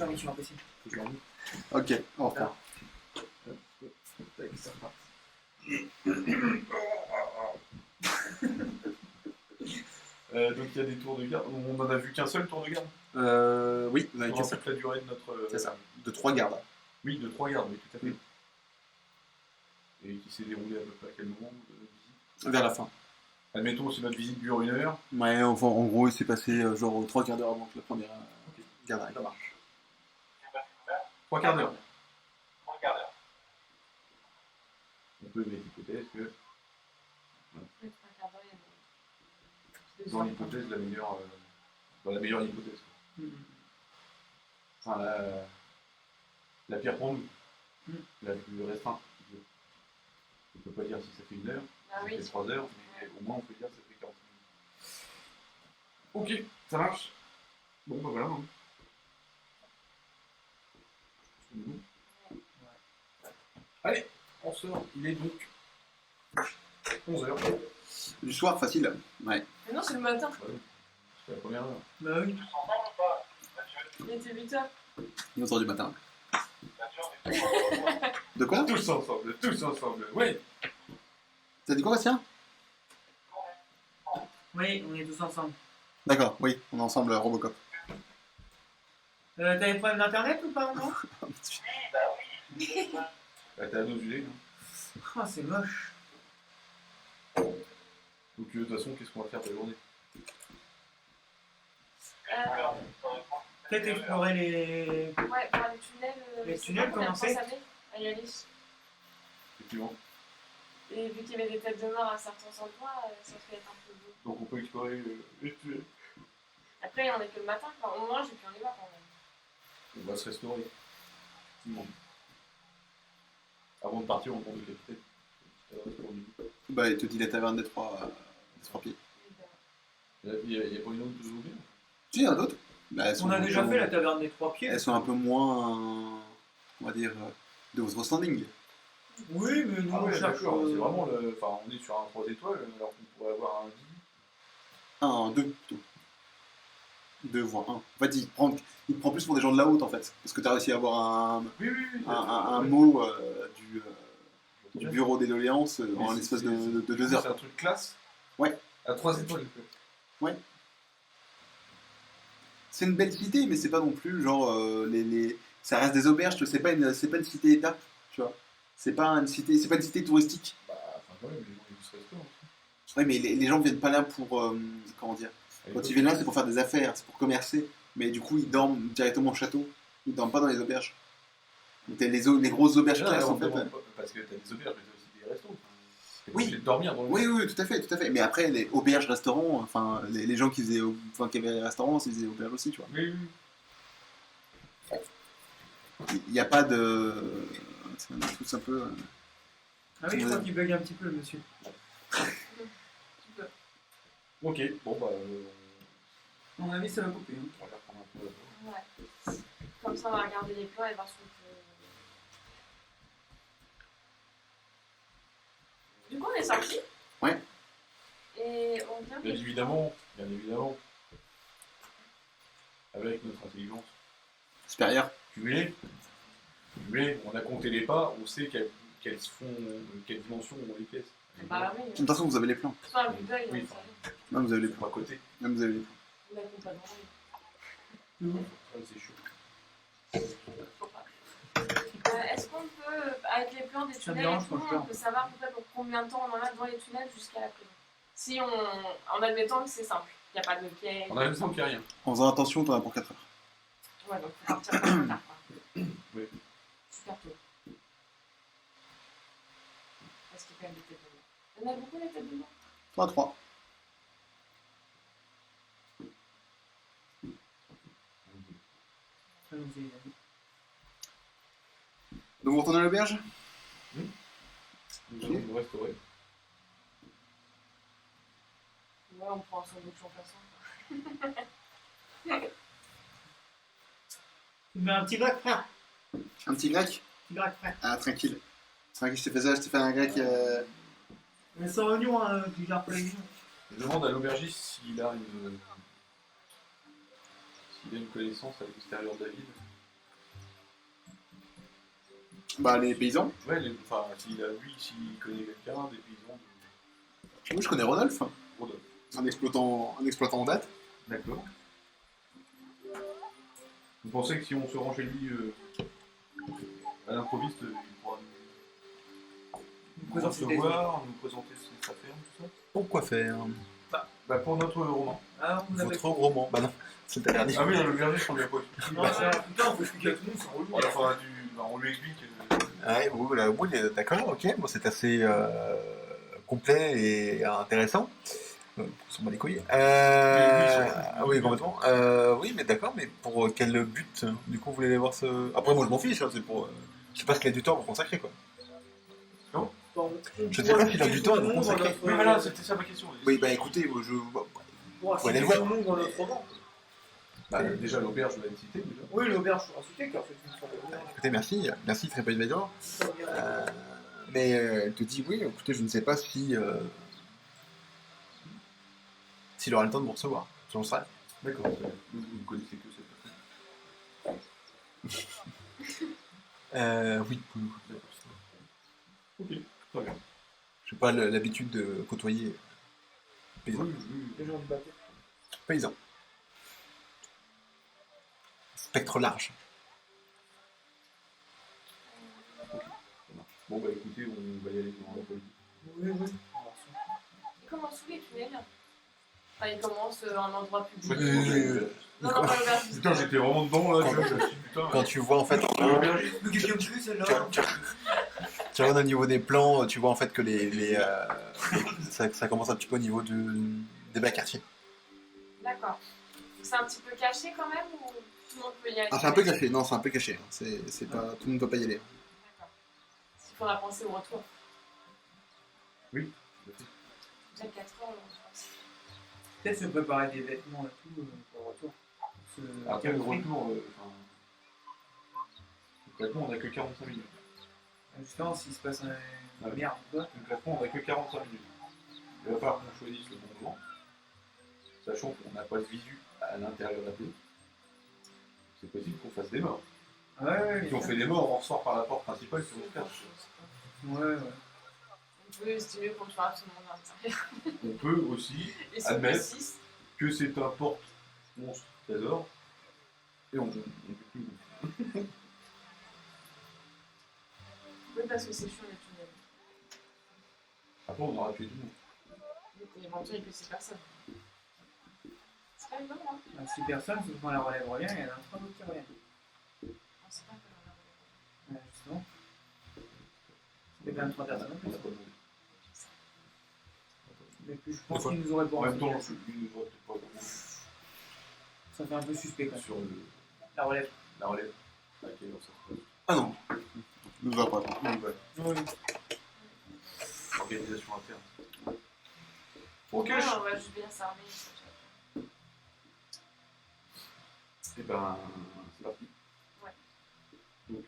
C'est un mission impossible. Ok, on reprend. Donc il y a des tours de garde. On en a vu qu'un seul tour de garde. Oui, vous avez On qu'un a seul. la durée de notre. C'est ça. De 3 gardes. Oui, de 3 gardes, oui, tout à fait. Mm. Et qui s'est déroulé à peu près à quel moment de visite? Vers la fin. Admettons, si notre visite dure 1 heure. Ouais, enfin, en gros, il s'est passé genre 3 quarts d'heure avant que la première garde arrive. Ça marche. 3 quarts d'heure. On peut mettre l'hypothèse que, dans l'hypothèse, la meilleure. Dans la meilleure hypothèse. Enfin, la pire pour nous. La plus restreinte. On ne peut pas dire si ça fait 1 heure, Ah ça oui. fait 3 heures, mais au moins on peut dire que ça fait 40 minutes. Ok, ça marche. Bon, bah voilà. Hein. Allez, on sort. Il est donc 11 heures. Du soir, facile. Ouais. Mais non, c'est le matin. Ouais, c'est la première heure. Bah oui. Il était 8h. 11h du matin. De quoi? Tous ensemble, tous ensemble. Oui. T'as dit quoi, Bastien? Oui, on est tous ensemble. D'accord, oui, on est ensemble, Robocop. T'as des problèmes d'internet ou pas, non? Bah, t'es à nos yeux, hein. Ah, c'est moche. Donc, de toute façon, qu'est-ce qu'on va faire de la journée? Peut-être explorer les... Ouais, par les tunnels. Les je sais tunnels, pas combien de comment temps ça met à y aller. Effectivement. Et vu qu'il y avait des têtes de mort à certains endroits, ça fait être un peu beau. Donc, on peut explorer les tunnels. Après, on est que le matin, quoi. On mange et puis on y va quand même. On va se restaurer. Effectivement. Avant de partir, on prend du capitaine. Bah, il te dit la taverne des trois pieds. Il n'y a pas une autre de ouvrir? Si, il y en a d'autres. Bah, elles sont On a déjà un peu- fait la taverne des 3 pieds. Elles sont un peu moins, on va dire, de votre standing. Oui, mais nous, Ah on ouais, cherche... d'accord. C'est vraiment le. Enfin, on est sur un 3 étoiles alors qu'on pourrait avoir un 10. Un, deux plutôt. 2 voire 1. En fait, il te prend plus pour des gens de la haute en fait. Parce que tu as réussi à avoir Oui. un mot du bureau des doléances en l'espace de 2 C'est heures. un truc classe? Ouais. À 3 étoiles, Ouais. C'est une belle cité, mais c'est pas non plus genre ça reste des auberges, tu vois, c'est pas une cité étape, tu vois. C'est pas une cité touristique. Bah, enfin, ouais, mais les gens ils vont se restaurer aussi. Ouais, mais les gens viennent pas là pour comment dire. Quand ils viennent là, c'est pour faire des affaires, c'est pour commercer. Mais du coup, ils dorment directement au château. Ils dorment pas dans les auberges. Donc t'as les grosses auberges classe en fait. Parce que t'as des auberges, mais t'as aussi des restos. T'es Oui. obligé de dormir dans le. Oui, tout à fait. Mais après, les auberges, restaurants, enfin, les gens qui avaient les restaurants, ils faisaient auberges aussi, tu vois. Oui. Il n'y a pas de. C'est tous un peu. Ah oui, je crois qu'il bug un petit peu, le monsieur. Ok, bon bah. À mon avis, ça va couper. Hein. On va reprendre un peu. Ouais. Comme ça, on va regarder les plans et voir ce qu'on peut. Du coup, on est sorti. Ouais. Et on vient. Bien évidemment. Avec notre intelligence supérieur. cumulée, on a compté les pas, on sait quelle dimension ont les pièces. C'est pas la De toute façon, vous avez les plans. Enfin, le butin, il Oui, est enfin. Même vous avez les Ils sont plans. à côté. Même vous avez les plans. On a compté avant. C'est chaud. Est-ce qu'on peut, avec les plans des Ça me tunnels et dérange tout, quand je on pleure. peut savoir à peu près pour combien de temps on en a dans les tunnels jusqu'à la prison? Si en admettant que c'est simple, il n'y a pas de piège. On a même qu'il n'y a rien. En faisant attention, t'en as pour 4 heures. Ouais, donc faut partir pas trop tard, quoi. Oui. Super tôt. Parce qu'il y a quand même des têtes de mort. Il y en a beaucoup, les têtes de mort. 3. Ça nous est- Donc vous retournez à l'auberge? Nous allons nous restaurer. Ouais, on prend un sandwich en passant. Tu mets un petit grec, frère. Un petit grec? Petit grec, frère. Ah, tranquille. Tranquille, je t'ai fait ça, je t'ai fait un grec. Mais sans oignon, hein, tu gardes pas les oignons. Je demande à l'aubergiste s'il a une connaissance à l'extérieur de la ville Bah, les paysans. Ouais, enfin, s'il connaît quelqu'un, des paysans, Moi, je connais Rodolphe, Rodolphe. un exploitant en date. D'accord. Vous pensez que si on se rend chez lui à l'improviste, il pourra nous recevoir, nous présenter ses affaires, tout ça? Pourquoi faire Bah pour notre roman. Ah, vous avez. votre roman? Bah non, c'est ta dernière. Ah oui, le verger, je t'en viens pas. Non, ça, putain, on peut expliquer à tout le monde, c'est relou. Enfin, on lui explique. Ouais, oui, d'accord, ok. Bon, c'est assez complet et intéressant. On s'en bat les couilles. Oui, complètement. Oui, mais d'accord, mais pour quel but du coup vous voulez aller voir ce. Après, moi je m'en fiche, hein, c'est pour. Je sais pas s'il a du temps pour consacrer quoi. Je sais pas s'il a du temps à nous consacrer. Oui, voilà, c'était ça ma question. Oui, bah écoutez, je. Bon, Faut aller c'est le voir. tout le monde dans notre roman. Bah, déjà, l'auberge, je l'avais cité déjà. Oui, l'auberge, je suis cité, car c'est une sorte de. Écoutez, merci TripAdvisor. Mais elle te dit oui, écoutez, je ne sais pas si. S'il aura le temps de vous recevoir. Selon ça. D'accord, vous ne connaissez que cette personne. Oui. Ok, très bien. Je n'ai pas l'habitude de côtoyer paysans. Les gens du bateau. Paysans. Spectre large. Bon, bah écoutez, on va y aller dans la politique. Oui. Il commence où les tunnels? Enfin, il commence à un endroit public. Non, Putain, pas l'auberge. j'étais vraiment dedans là. Putain. Quand tu vois en fait. Mais quelqu'un me tue, celle-là. Tu regardes au niveau des plans, tu vois en fait que ça commence un petit peu au niveau des bas quartiers. D'accord. C'est un petit peu caché quand même ou tout le monde peut y aller? Ah, c'est un peu caché, non, c'est un peu caché. Hein. C'est pas... Tout le monde peut pas y aller. D'accord. Il faudra penser au retour. Oui. Déjà 4 heures, je pense. Peut-être se préparer des vêtements et tout pour le retour. Après le retour, concrètement, on n'a que 45 minutes. Justement, s'il se passe une merde ou quoi. Concrètement, on n'a que 45 minutes. Il va falloir qu'on choisisse le bon moment, sachant qu'on n'a pas de visu à l'intérieur de la ville. C'est possible qu'on fasse des morts. Ouais. Si on fait des morts, on ressort par la porte principale sur le cache. Ouais. On peut estimer qu'on le fera tout le monde à l'intérieur. On peut aussi Et si on admettre fait 6, que c'est un porte-monstre trésor et on peut plus. oui, parce que c'est sûr les tunnels. Après, on aura tué tout le monde. Et éventuellement, il peut 6 personnes. C'est pas énorme, hein? 6 personnes, c'est quand la relève revient, il y en a un 3 autres qui reviennent. On sait pas comment on a Justement. C'est quand même 3 personnes en plus. Mais plus, je pense qu'ils nous auraient pas En même temps, renseigné. je ne vois peut-être pas comment Ça fait un peu suspect quand même. sur La relève. la relève. À quelle heure ça se passe. Ah non, ne va pas. Donc, voilà. Oui. Organisation interne. Ok. Ouais, on va juste bien s'armer. Et ben, c'est parti. Ouais. Donc,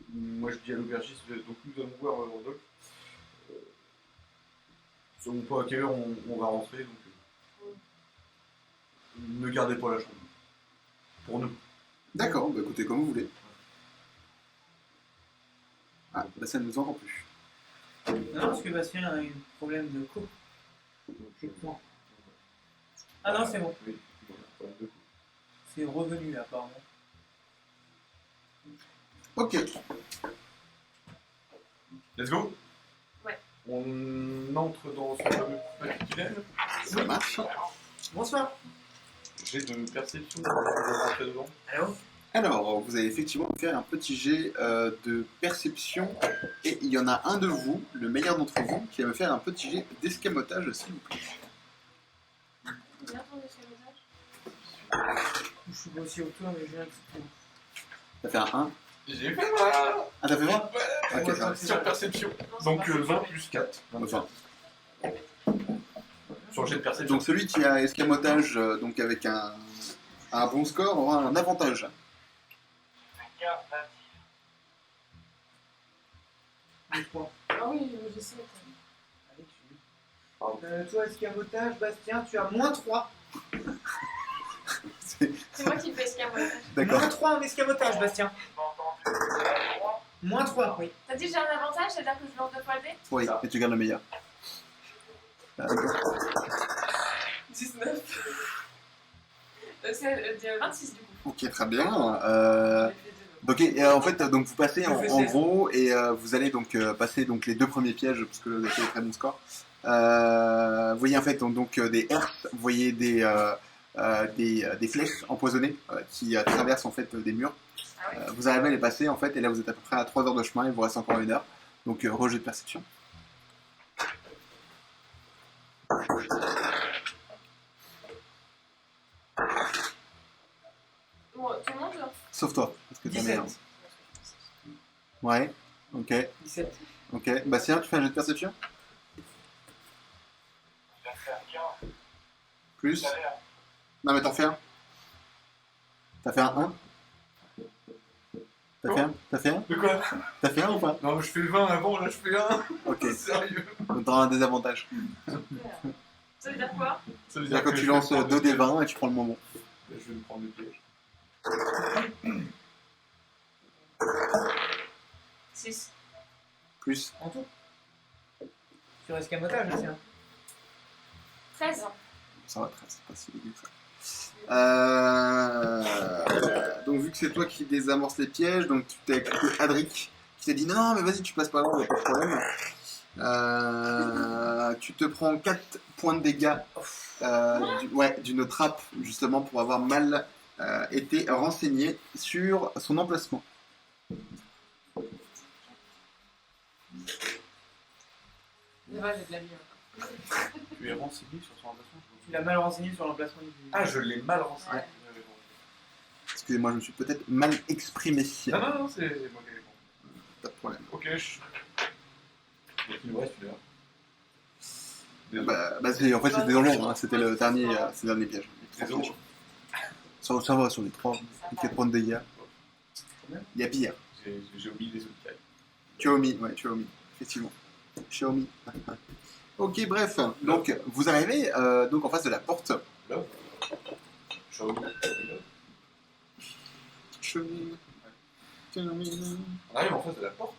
moi je dis à l'aubergiste, donc nous allons voir Rodolphe. Nous ne savons pas à quelle heure on va rentrer, donc ne gardez pas la chambre. Pour nous. D'accord, bah écoutez, comme vous voulez. Ah, bah ça ne nous entend plus. Non, parce que Bastien a un problème de coupe. Je crois. Ah non, c'est bon. Oui, voilà, de coup. C'est revenu apparemment. Ok. Let's go. Ouais. On entre dans ce fameux petit tunnel. Ça marche. Bonsoir. J'ai de perception pour rentrer dedans. Allô? Alors, vous allez effectivement faire un petit jet de perception. Et il y en a un de vous, le meilleur d'entre vous, qui va me faire un petit jet d'escamotage, s'il vous plaît. Bien ton message. Je suis pas aussi autour, mais j'ai un petit peu. T'as fait un 1. J'ai fait mal. Ah, t'as fait 20? Ouais, Ok, ça va. Sur perception. Non, c'est Donc pas 20 plus 4. Enfin, Sur le jet de perception. donc celui qui a escamotage, donc avec un bon score, aura un avantage. Je crois. Ah oui, je sais. Toi, escamotage, Bastien, tu as moins 3. C'est moi qui fais escamotage. D'accord. Moins 3 en escamotage, Bastien. Moins 3, oui. T'as dit que j'ai un avantage, c'est-à-dire que je lance 2 fois le dé? Oui, Ça. et tu gardes le meilleur. 19. C'est 26 du coup. Ok, très bien. J'ai fait deux. Donc, en fait, donc vous passez en, Je fais en 16. gros et vous allez donc passer donc les deux premiers pièges parce que vous avez fait des très bons scores. Vous voyez en fait donc des herses, vous voyez des flèches empoisonnées qui traversent en fait des murs. Ah oui. Vous arrivez à les passer en fait et là vous êtes à peu près à 3 heures de chemin, il vous reste encore 1 heure. Donc rejet de perception. Bon, tout le monde? Sauf toi, parce que t'as 17. merde. Ouais, ok, 17. ok. Bastien, tu fais un jet de perception? Plus? Non mais t'en fais un. T'as fait un 1? T'as fait un? T'as fait un? De quoi? T'as fait un ou pas? Non, mais je fais 20 avant, là je fais 1. Ok, Sérieux? donc t'auras un désavantage. Ça veut dire quoi? Ça veut C'est-à-dire que tu lances 2 des 20 et tu prends le moment. Je vais me prendre le piège. 6. Plus. En tout. Sur escamotage, là, c'est un. 13. Ça va, 13, c'est pas si dégueu que ça. Donc vu que c'est toi qui désamorce les pièges, donc tu t'es avec Adric qui t'a dit non mais vas-y tu passes pas loin, y a pas de problème. Tu te prends 4 points de dégâts d'une trappe justement pour avoir mal été renseigné sur son emplacement. Ouais, j'ai de la vie. Tu es renseigné sur son emplacement? Tu l'as mal renseigné sur l'emplacement du. Ah, je l'ai mal renseigné. Ouais. Excusez-moi, je me suis peut-être mal exprimé. Non, non, non, c'est moi qui ai compris. Pas de problème. Ok, donc il nous reste 1 heure. Désolé. En fait c'était dans l'ombre, hein, c'était le dernier piège. Désolé. Ça va sur les 3, les 4 points de dégâts. Il y a pire. J'ai oublié les autres cailles. Xiaomi, effectivement. Xiaomi. Ok, bref. Donc, vous arrivez donc en face de la porte. Là, je suis revenu. Xiaomi. On arrive en face de la porte.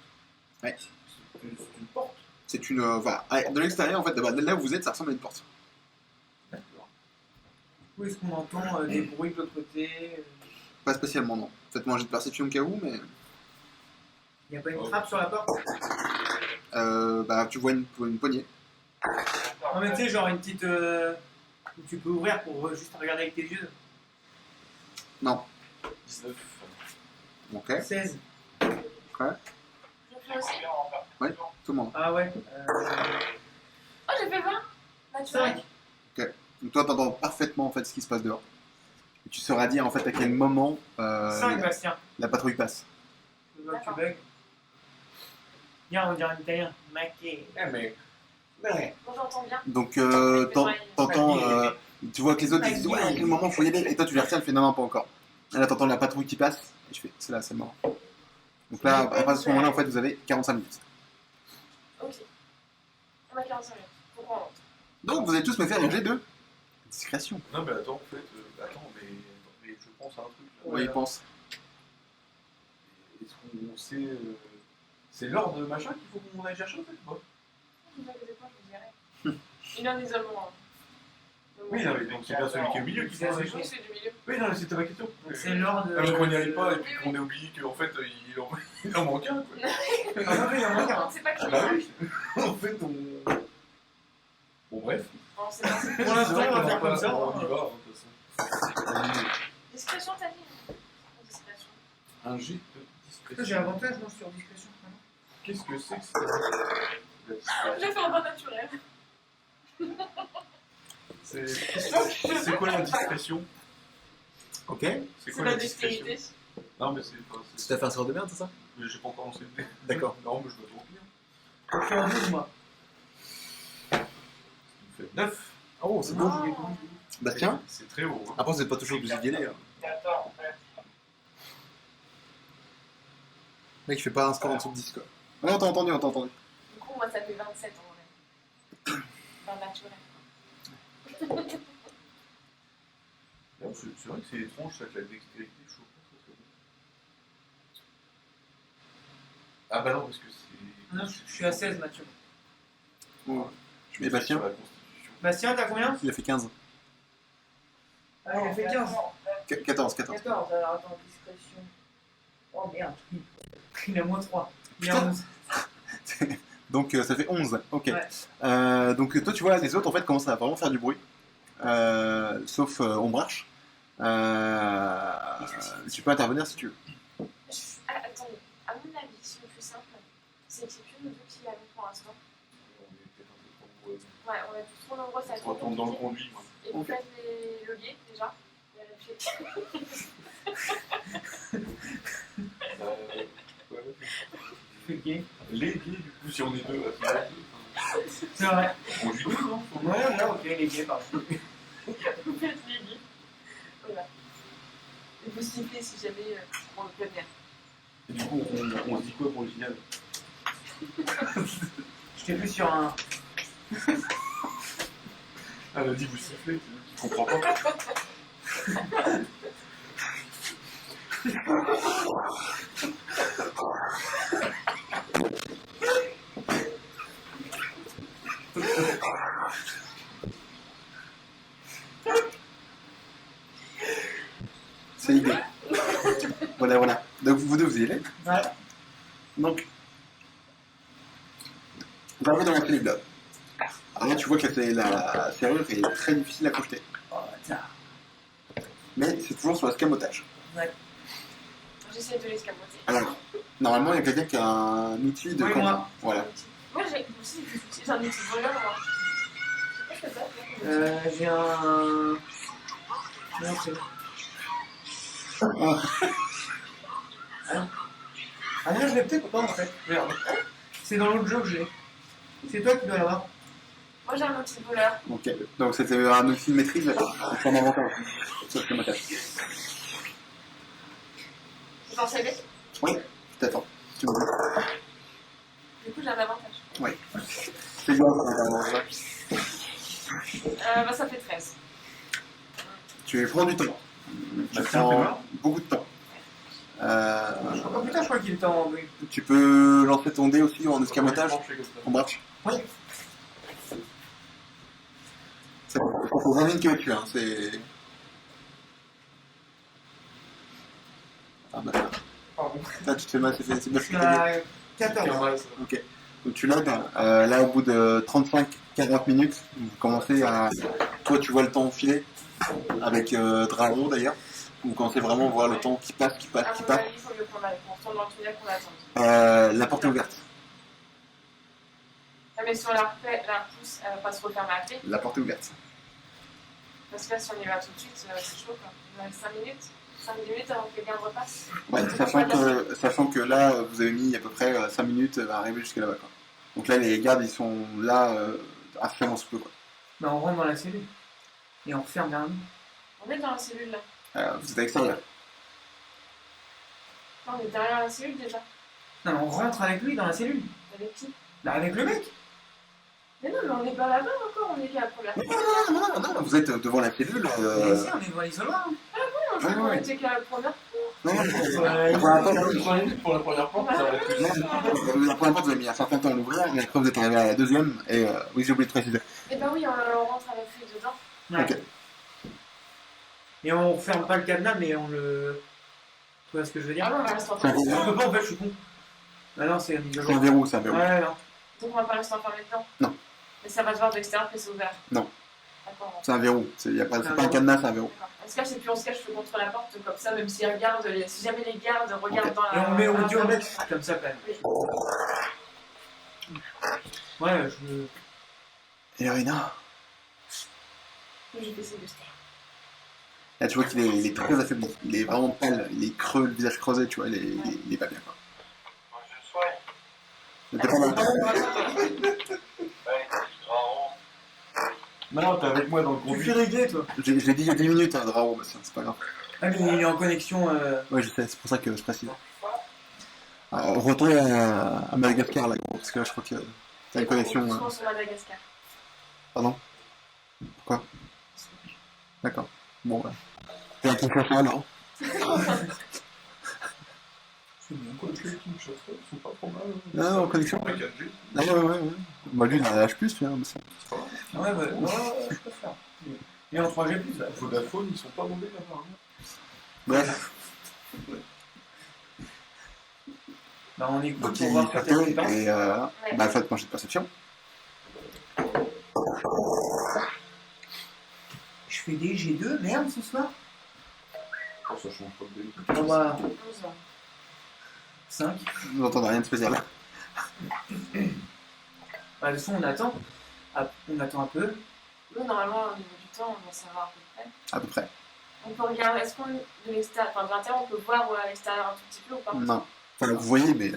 Ouais. C'est une porte. C'est une. Voilà. De l'extérieur, en fait, là où vous êtes, ça ressemble à une porte. D'accord. Où est-ce qu'on entend des bruits de l'autre côté? Pas spécialement, non. Faites-moi un jet de perception au cas où, mais. Il n'y a pas une trappe sur la porte? Tu vois une poignée. Non, mais tu sais, genre une petite. Où tu peux ouvrir pour juste regarder avec tes yeux. Non. 19. Ok. 16. Je fais aussi. Tout le monde. Ah ouais. Oh, j'ai fait 20. Naturel. 5. Donc, toi, t'entends parfaitement en fait ce qui se passe dehors. Et tu sauras dire en fait à quel moment 5, Bastien. la patrouille passe. Je vois que tu bugs. Viens, on dirait un italien. Maquet. Eh, mais. Bon, j'entends bien. Donc, t'entends. Tu vois que les autres ils disent ouais, à quel moment faut y aller. Et toi, tu les retiens, tu fais non, non, pas encore. Et là, t'entends la patrouille qui passe. Et je fais c'est là, c'est mort. Donc là, à partir de ce moment-là, en fait, vous avez 45 minutes. Ok. On a 45 minutes. Pourquoi on rentre? Donc, vous allez tous me faire un G2. Discrétion. Non, mais attends, en fait. Mais je pense à un truc. Là. Oui, il pense. Est-ce qu'on sait. C'est l'ordre de machin qu'il faut qu'on aille chercher en fait, moi? Ne vous inquiétez pas, je vous dirai. Il est en isolement. Oui, non, mais donc c'est bien celui qui est au milieu qui C'est fait celui les Oui, choses. c'est du milieu. Oui, non, mais c'était ma question. C'est l'ordre de. Ah, mais qu'on n'y arrive pas et Oui, puis oui. qu'on ait oublié qu'en fait il en manque un quoi. Ah oui, il y en a On un. ne sait pas qui Ah bah oui. En fait on. Bon bref. Non, c'est pas ça. Pour l'instant, on va C'est faire vrai comme ça. qu'on y va, hein, de toute façon. Discrétion, t'as dit? Discrétion. Un jet de J'ai discrétion. avantage moi sur discrétion. Qu'est-ce que c'est que ça? J'ai fait en bas naturel. C'est quoi la discrétion? Ok. C'est C'est la dextérité. Non mais c'est pas. Tu t'as fait un sort de merde, c'est ça? Mais j'ai pas encore lancé le dé. D'accord. Non mais je me trompe bien. Je suis en 12 moi. Il me fait 9. Oh, c'est beau. Oh. Bastien? C'est très haut. Hein. Après, vous n'êtes pas toujours obligé d'y aller. Mec, je fais pas un score en dessous de 10 quoi. Ouais, on t'a entendu, on t'a entendu. Du coup, moi, ça fait 27 en vrai. 20 naturel. C'est vrai que c'est étrange ça que la dextérité, je trouve pas très très Ah bah non, parce que c'est. Non, je suis à 16, Mathieu. Bon. Et Bastien Sur la Constitution. Bastien, t'as combien? Il a fait 15. Ah, il a fait 15. 14. 14, alors attends, discrétion. Oh merde, il a moins 3. Il a Putain. 11. Donc ça fait 11. Ok. Ouais. Donc toi, tu vois, les autres, en fait, commencent à vraiment faire du bruit. Sauf Ombrage. Tu peux intervenir si tu veux. Ah, attendez, à mon avis, le plus simple, c'est qu'il n'y ait que nous deux qui y allons pour l'instant. On est peut-être un peu trop nombreux. Ouais, on est tous trop nombreux, ça va Je être retourne dans le compliqué. conduit, moi. Et vous faites le guet déjà. Ouais. Fais gay. Les gays, du coup, si on est deux, C'est vrai. on joue deux, non? Ouais, là, ok, les gays, pardon. Vous faites les guets. Voilà. Et vous sifflez si jamais on le peut bien. Et du coup, on se dit quoi pour le final? J'étais plus sur un. Elle a dit vous sifflez, tu comprends pas. C'est l'idée. Voilà. Donc vous deux, vous y allez. Ouais. Donc, vous arrivez dans la cellule là. Alors là, tu vois que la serrure est très difficile à crocheter. Oh, tiens. Mais c'est toujours sur l'escamotage. J'essaie de l'escamoter. Alors, normalement, il y a quelqu'un qui a un outil de Oui, conduite. moi. Voilà. Moi j'ai aussi des outils, j'ai un outil de voleur moi. Je sais pas ce que c'est. J'ai un. Non, c'est. Ah non, je l'ai peut-être pas en fait. Merde. C'est dans l'autre jeu que j'ai. C'est toi qui dois l'avoir. Moi j'ai un outil de voleur. Ok. Donc c'était un outil de maîtrise sur un avantage. Sur l'escamotage. Vous en savez? Oui, je t'attends. Tu me dis. Du coup j'ai un avantage. Oui. C'est bien, ça. Bah ça fait 13. Tu prends du temps. Tu Bah, c'est un peu prends long. beaucoup de temps. Oh putain, je crois qu'il était en. Tu peux lancer ton dé aussi en escamotage. Comment je fais comme ça? On marche. Oui. C'est bon. Il faut 20 minutes que tu as. C'est. Ah bah. Pardon. Là, tu te fais mal, c'est bien Je ce que suis t'as dit. à 14. Ouais, ça. Ok. Donc tu l'aides. Là, au bout de 35-40 minutes, vous commencez à. Toi, tu vois le temps filer. Avec Dragon d'ailleurs. Vous commencez vraiment à voir le temps qui passe. À mon avis, il faut mieux qu'on aille. On retourne dans le tunnel qu'on attende. La porte est ouverte. Ah, mais si on la repousse, elle va pas se refermer à clé. La porte est ouverte. Parce que là, si on y va tout de suite, c'est chaud quoi. On a 5 minutes. 5 minutes avant que les gardes repassent. Ouais, sachant que là, vous avez mis à peu près 5 minutes à arriver jusqu'à là-bas. Quoi. Donc là, les gardes, ils sont là incessamment sous peu. Quoi. Bah, on rentre dans la cellule. Et on referme derrière nous. On est dans la cellule là. Vous êtes à l'extérieur. Non, on est derrière la cellule déjà. Non, mais on rentre avec lui dans la cellule. Avec qui? Bah, avec le mec. Mais non, mais on n'est pas là-bas encore, on est qu'à la première fois. Non, vous êtes devant la cellule. Mais si, on est devant l'isoloir. On était qu'à la première fois. Non, Ouais. Pour la première porte, ça va être plus simple. la première fois, vous avez mis un certain temps à l'ouvrir, mais après, vous êtes arrivé à la deuxième. Et oui, j'ai oublié de préciser. Eh ben oui, on rentre avec lui dedans. Ouais. Ok. Et on ferme pas le cadenas, mais on le. Tu vois ce que je veux dire? Ah non, on va rester C'est un enfermé. On peut pas, en fait, je suis con. Bah non, c'est un C'est un isoloir. verrou, c'est un verrou. Ouais, non. Donc on va pas rester enfermé dedans. Non. Mais ça va se voir de l'extérieur que c'est ouvert. Non. D'accord. C'est un verrou. C'est pas un cadenas, c'est un verrou. D'accord. On se cache et puis on se cache contre la porte comme ça, même s'ils regardent, si jamais les gardes regardent Ok. dans Et la. on met audio dans la- mec, comme ça, quand même. Ouais, je. Et Irina, J'ai fait ces deux stères. là, tu vois qu'il est, il est très affaibli. Il est vraiment pâle. Il est creux, le visage creusé, tu vois. Il est pas bien, quoi. Mais t'es pas mal. Non, t'es avec moi dans le Tu conduit. fais les gays, toi. Je l'ai dit il y a 10 minutes, hein, Drao, bah, c'est pas grave. Ah, mais il est en connexion. Ouais, je sais, c'est pour ça que je précise. Alors, retournez à Madagascar, là, gros, parce que là, je crois que t'as une connexion. On se rend sur Madagascar. Pardon? Pourquoi? D'accord. Bon, bah. T'es un peu là, non? C'est bien, quoi. ceux qui me chasseraient sont pas trop mal. Ah, en connexion. Ouais, 4G. Ah ouais. Bah lui, il a un H+, tu vois, mais ça. C'est pas mal. Ouais, je peux faire. Et en 3G+, là. Vodafone, ils sont pas mauvais apparemment. Bref, Bah, on écoute donc pour il voir fait peut-être le temps. et Ouais. bah faites pencher de perception. Je fais des G2, merde, ce soir. Oh, ça change pas de délire. On va 11 ans. 5. Vous n'entendez rien de spécial. Bah, de toute façon, on attend. Ah, on attend un peu. Nous, normalement, au niveau du temps, on va savoir à peu près. À peu près. On peut regarder, est-ce qu'on, de l'extérieur, enfin de l'intérieur, on peut voir à l'extérieur un tout petit peu ou pas? Non. Enfin, vous voyez, mais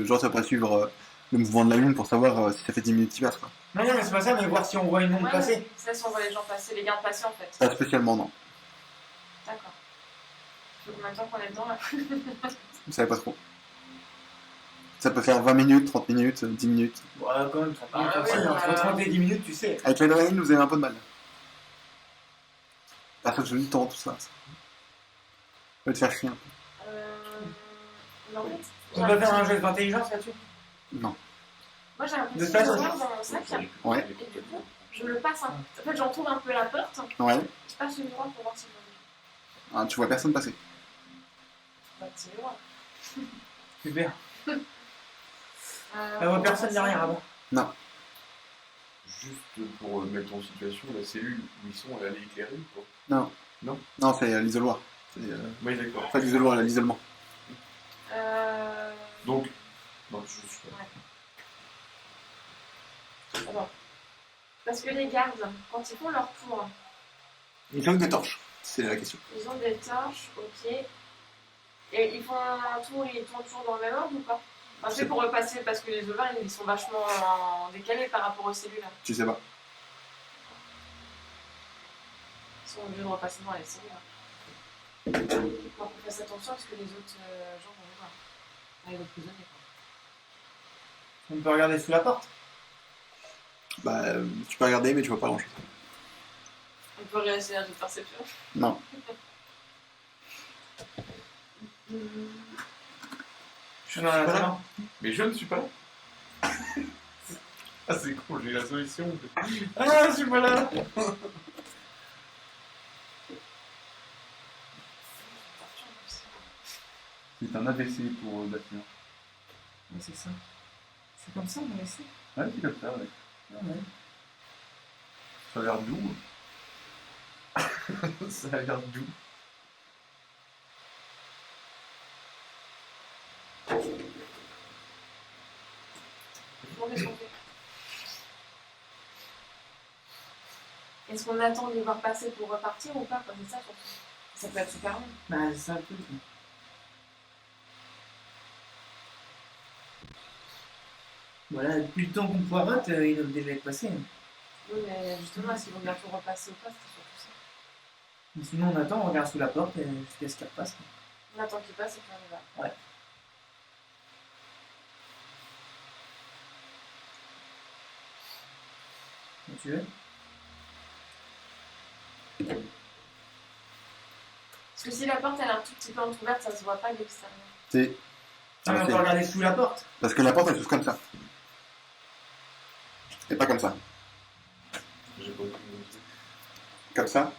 genre, ça va pas suivre le mouvement de la lune pour savoir si ça fait 10 minutes qu'il passe, quoi. Non, mais c'est pas ça, mais voir si on voit une onde passer. C'est ça, si on voit les gens passer, les gardes passer en fait. Pas spécialement, non. D'accord. Ça fait combien de temps qu'on est dedans là? Vous savez pas trop. Ça peut faire 20 minutes, 30 minutes, 10 minutes. Bon, quand même, 30 minutes, Ah comme ça, ouais, entre 30 et 10 minutes, tu sais. Avec l'adrénaline, vous avez un peu de mal. Personne ne du temps, tout ça. Ça va te faire chier un peu. Mais en fait, On peut faire un jeu d'intelligence là-dessus. Non. moi j'ai un De petit toute façon, miroir dans mon sac Ouais. et du coup, je le passe. En fait, j'entoure un peu la porte, Ouais. je passe le miroir pour voir si je vois Ah, tu vois personne passer. un petit miroir. Super. Elle voit personne derrière avant. Juste pour mettre en situation, la cellule où ils sont, elle est éclairée ou pas? Non, c'est l'isoloir. C'est Oui, d'accord. pas l'isoloir, l'isolement. Donc, non, je suis pas. Attends. Parce que les gardes, quand ils font leur tour, Ils ont des torches, c'est la question. ils ont des torches, ok. Et ils font un tour, ils tournent toujours dans le même ordre ou pas? Enfin, c'est pour repasser parce que les ovins ils sont vachement décalés par rapport aux cellules. Tu sais pas. Ils sont obligés de repasser dans les cellules. Donc on fasse attention à ce que les autres gens vont voir. Enfin, les autres prisonniers quoi. On peut regarder sous la porte. Bah, tu peux regarder, mais tu vois pas grand-chose. On peut réagir à de perception. Non. Je suis dans la salle. Mais je ne suis pas là. Ah, c'est con, j'ai la solution. Ah, je suis pas là. C'est un AVC pour Bastien. Ouais, c'est ça. C'est comme ça, on va essayer. Ouais, c'est comme ça, ouais. Ah, ouais. Ça a l'air doux. Ça a l'air doux. Bon, qu'est-ce qu'on fait? Est-ce qu'on attend de les voir passer pour repartir ou pas? C'est ça surtout. Ça peut être super long. Bah, c'est ça le truc. Voilà, depuis le temps qu'on poirote, ils doivent déjà être passés. Oui, mais justement, est-ce qu'ils vont bientôt repasser ou pas? C'est surtout ça. Mais sinon, on attend, on regarde sous la porte et jusqu'à ce qu'ils repassent. On attend qu'ils passent et puis on y va. Ouais. Quand tu veux. Parce que si la porte elle est un tout petit peu entrouverte, ça se voit pas de l'extérieur. C'est... Ah, mais on peut regarder sous la porte. Parce que la porte, elle s'ouvre comme ça. Et pas comme ça. J'ai pas compris. Comme ça,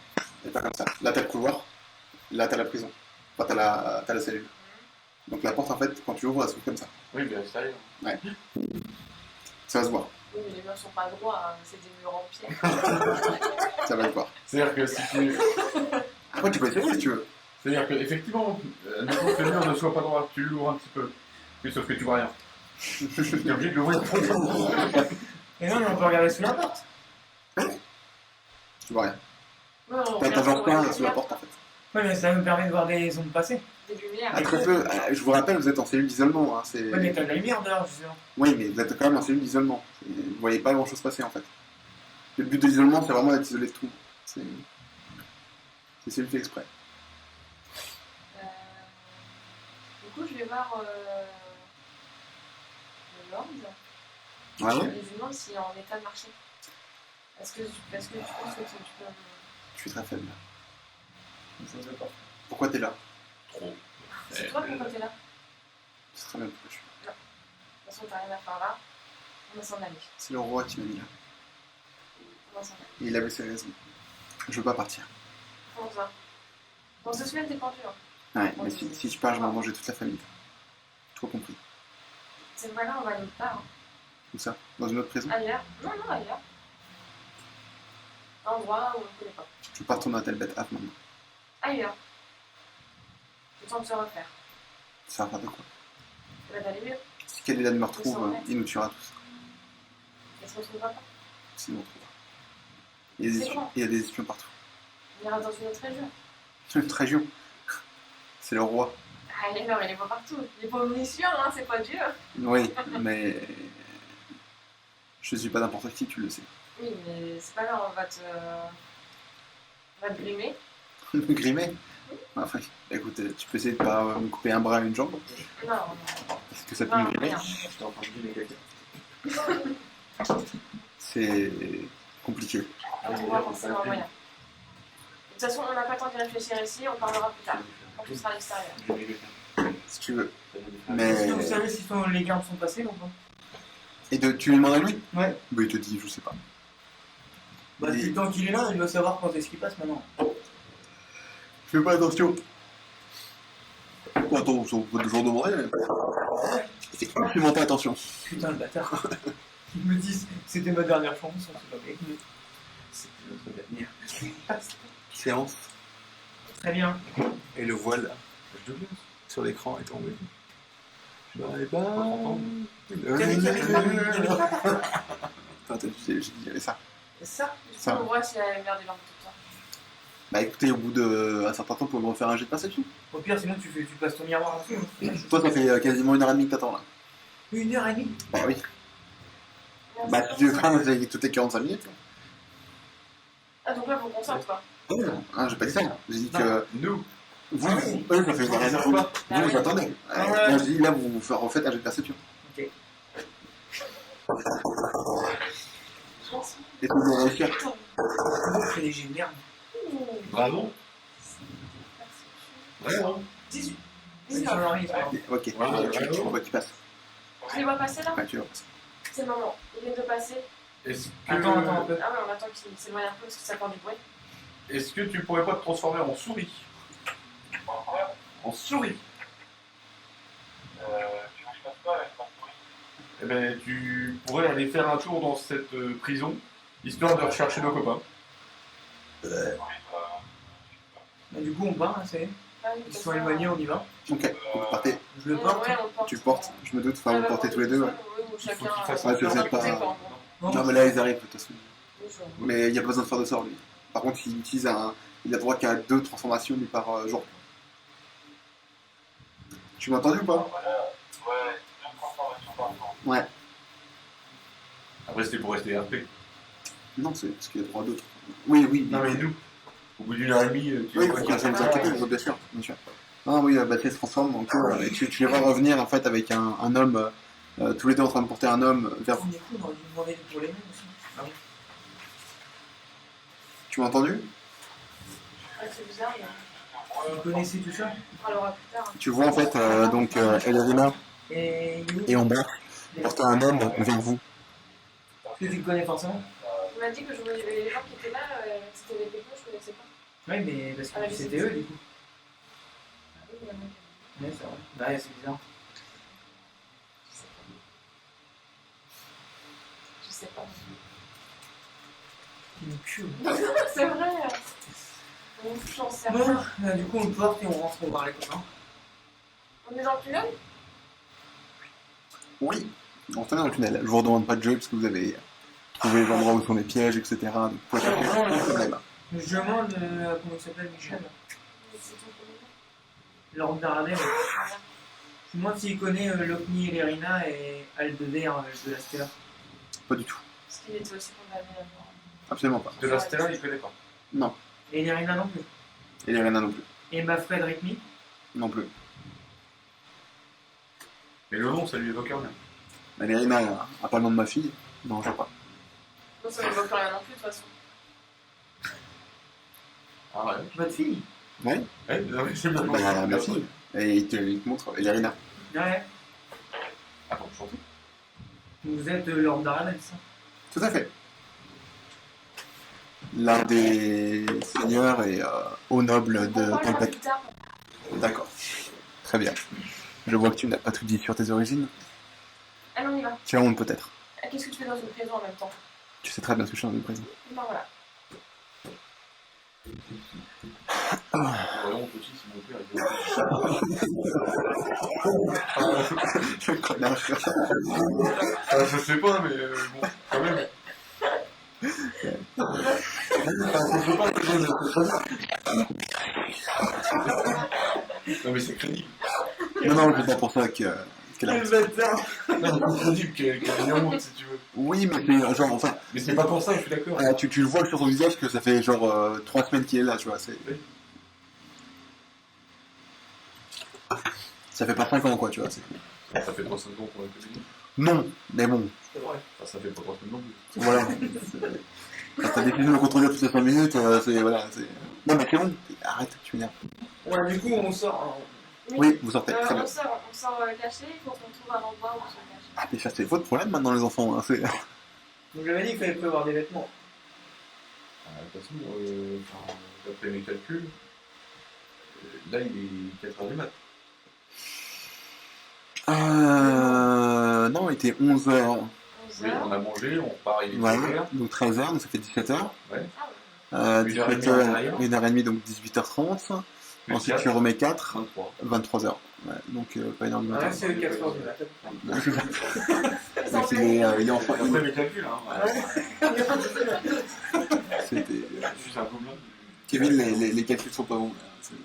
et pas comme ça. Là, t'as le couloir. Là, t'as la prison. Enfin, t'as la cellule. Donc la porte, en fait, quand tu l'ouvres, elle s'ouvre comme ça. Oui, mais à l'extérieur. Ça va se voir. Oui, mais les murs sont pas droits, hein, c'est des murs en pierre. Ça va le voir. C'est-à-dire que si tu. Après, tu peux essayer si tu veux. C'est-à-dire qu'effectivement, n'importe que le mur ne soit pas droit, tu l'ouvres un petit peu. Oui, sauf que tu vois rien. Tu es obligé de l'ouvrir profondément. Et non, mais on peut regarder sous la porte. Tu vois rien. Ouais, on T'as regarde genre sur plein les sous la lumières, porte, en fait. Ouais, mais ça nous permet de voir des ondes passer. Des lumières. Ah, très peu. Je vous rappelle, vous êtes en cellule d'isolement. Hein. C'est... Ouais, mais t'as de la lumière dehors, justement. Oui, mais vous êtes quand même en cellule d'isolement. Vous voyez pas grand-chose passer, en fait. Le but de l'isolement, c'est vraiment d'être isolé de tout. C'est celui fait exprès. Du coup, je vais voir le Lord. Ouais, ouais. Je lui demande s'il est en état de marcher. Est-ce que tu penses que tu peux. Je suis très faible. Ça se voit pas. Pourquoi t'es là? Trop. C'est toi pourquoi t'es là? C'est très bien pourquoi je suis. De toute façon, t'as rien à faire là. On va s'en aller. C'est le roi qui m'a mis là. On va s'en aller. Et il avait ses raisons. Je veux pas partir. Comment ça? Dans 2 semaines, t'es pendu. Hein. Ouais, mais si je pars, je vais manger toute la famille. Trop compris. C'est pas grave, on va aller autre part. Où ça? Dans une autre prison? Ailleurs? Non, ailleurs. Un endroit où on ne connaît pas. Je veux pas retourner à Telbet Ave maintenant. Ailleurs. Le temps de se refaire. Ça va faire de quoi? Ça va d'aller mieux. Si Kalilan me Ils retrouve, sont honnêtes. il nous tuera tous. Et se retrouvera pas. Sinon, on trouvera. Il y a des C'est espions, bon. il y a des espions partout. On ira dans une autre région. Une région. C'est le roi. Ah, non, mais il est pas partout. Il est pas omniscient, hein, c'est pas Dieu. Oui, mais. Je suis pas n'importe qui, tu le sais. Oui, mais c'est pas grave, on va te grimer. Grimé? Enfin, écoute, tu peux essayer de pas me couper un bras et une jambe. Non, Est-ce que ça peut non, me grimer? rien. J'étais en train de dire quelqu'un. C'est compliqué. On trouvera forcément un moyen. De toute façon, on n'a pas le temps d'y réfléchir ici, on parlera plus tard, quand tu seras à l'extérieur. Si tu veux. Est-ce Mais. que vous savez si les gardes sont passés ou pas? Et tu lui demandes à lui? Ouais. Bah, il te dit, je sais pas. Bah, depuis le temps qu'il est là, il doit savoir quand est-ce qu'il passe maintenant. Fais pas attention. Attends, on peut toujours demander, mais. Fais pas attention. Putain, le bâtard. Ils me disent c'était ma dernière chance, on sait jamais. C'était notre dernière. Séance. Très bien. Et le voile Je deviens. sur l'écran est tombé. Bye Attends. Attends, j'ai dit, il y avait ça. C'est ça. Du Ça. coup, on voit si la lumière des lampes de toi. Bah écoutez, au bout d'un certain temps, vous pouvez me refaire un jet de perception. Au pire, sinon tu passes ton miroir en dessous. Toi, ça fait quasiment 1h30 que t'attends là. 1h30. Bah oui. Merci. Bah si tu veux pas, j'ai toutes les 45 minutes. Ah, donc là, vous concentre quoi. Oh non, hein, j'ai pas dit ça. J'ai dit que Nous. vous, eux, ça fait 1h30. Vous attendez. Moi, je dis là, vous refaites un jet de perception. Ok. Merci. Et vous allez réussir. Comment on fait des jets de merde? Bravo. Merci. Bravo. 18. C'est 19. sur l'oreille, ça va. Ok, tu vois qui passe. Tu les vois passer là? Ouais, tu vois. C'est le moment. Ils viennent de passer. Est-ce que... Attends un peu. Ah ouais, on attend qu'ils s'éloignent un peu parce que ça fait du bruit. Est-ce que tu pourrais pas te transformer en souris? En souris? Eh ben, tu pourrais aller faire un tour dans cette prison, histoire de rechercher nos copains. Bah, du coup, on part, hein, ça y est. Ah oui, Ils comme sont ça, éloignés, on y va. Ok, donc partez. Je le porte. Ouais, on porte. Tu le portes, je me doute, enfin vous Ah, portez bah, tous les deux. Ouais. Oui, ou chacun. qu'il fasse un peu, on c'est a pas- écouté, quoi, en gros. Non, mais là ils arrivent de toute façon. Oui, je vois. Mais il n'y a pas besoin de faire de sort lui. Par contre, il utilise il a droit qu'à 2 transformations lui par jour. Tu m'as entendu ou pas? Ouais. Après, c'était pour rester RP. Non, c'est parce qu'il a droit à 2. Oui, oui. Non, mais nous, au bout d'une heure et demie, tu Oui, vois faut qu'il y qu'on a s'en ça. inquiète, bien sûr, bien sûr. Non, oui, Baptiste se transforme, donc et tu les vois revenir en fait avec un homme, tous les deux en train de porter un homme vers vous. On est fou, on aurait dû demander pour les mêmes aussi. Ah oui. Tu m'as entendu? Ouais, c'est bizarre, mais Vous connaissez tout ça? on parlera plus tard. Tu vois en fait donc Elrina Et il est où? et Amber porter un homme vers vous. Est-ce que tu le connais forcément? Il m'a dit que les gens qui étaient là, c'était des technos, je connaissais pas. Oui, mais parce Ah, la que c'était visite. eux du coup. Ah oui, il y en a qui- Ouais, c'est vrai. Bah, ouais, c'est bizarre. Je sais pas. Il nous cul. C'est vrai. J'en sais Bon, rien. bah, du coup, on le porte et on rentre voir les copains. On est dans le tunnel? Oui. On est dans le tunnel. Je vous redemande pas de jeu parce que vous avez trouvé l'endroit où sont les pièges, etc. Donc vous pouvez faire le tunnel. Je demande comment il s'appelle Michel. C'est ton premier Lord Darnell. Voilà. Je me demande s'il connaît Lokni et Lerina et Aldever de la Stella. Pas du tout. Parce qu'il était aussi condamné à mort. Absolument pas. De la Stella, il connaît pas. Non. Et Lerina non plus. Et Elrina non plus. Et Mafred Ritmi. Non plus. Mais le nom, ça lui évoque rien. Elrina a pas le nom de ma fille. Non, je sais pas. Non, ça ne m'évoque rien non plus, de toute façon. Ah ouais. Votre fille. Ouais. Ouais, non, mais c'est bien. Bah, ma fille. Et il te montre Elrina. Ouais. Attends, chanter. Vous êtes Lord Daramel, ça. Tout à fait. L'un des seigneurs et hauts nobles de On parle Palpatine. plus tard. D'accord. Très bien. Je vois que tu n'as pas tout dit sur tes origines. Allez, on y va. Tu as honte peut-être. Qu'est-ce que tu fais dans une prison en même temps? Tu sais très bien ce que je suis dans une prison. Ben voilà. Vraiment petit, si mon père est Je connais. Je sais pas, mais bon, quand même. Non, mais c'est crédible. Non, c'est pas pour ça qu'elle a... bâtard. Non, c'est crédible qu'elle ait honte, si tu veux. Oui, mais c'est genre, enfin, Mais c'est pas pour ça, je suis d'accord. tu le vois sur son visage que ça fait genre 3 semaines qu'il est là, tu vois. Ça fait pas 5 ans, quoi, tu vois. Ça fait 3 secondes qu'on a communiqué. Non, mais bon, C'est vrai. Enfin, ça fait pas 3 semaines non plus. voilà. Quand t'as décidé de me contredire toutes les 5 minutes, c'est... Voilà, c'est... Non, mais c'est bon, arrête, tu m'énerves. Ouais, du coup, on sort. Oui, vous sortez, très bien. On sort caché, il faut qu'on trouve un endroit où on se cache. Ah, mais ça, c'est votre problème maintenant, les enfants. Hein, c'est... Donc, j'avais dit qu'il fallait prévoir des vêtements. De toute façon, d'après mes calculs, là, il est 4h du mat. Non, il était 11h. 11 Oui, on heures. a mangé, on part, il est Voilà, 13h. donc 13h, donc ça fait 17h. Ouais. Ah ouais. 17h, 1h30, donc 18h30. Plus Ensuite, 4, tu remets 4, 23. 23h. Ouais, donc pas énorme du matin. Ah, c'est 4h du matin. Donc, il est en Après mes calculs, hein. C'était... Je suis un peu blanc. Kevin, les calculs sont pas bons. Là. C'est-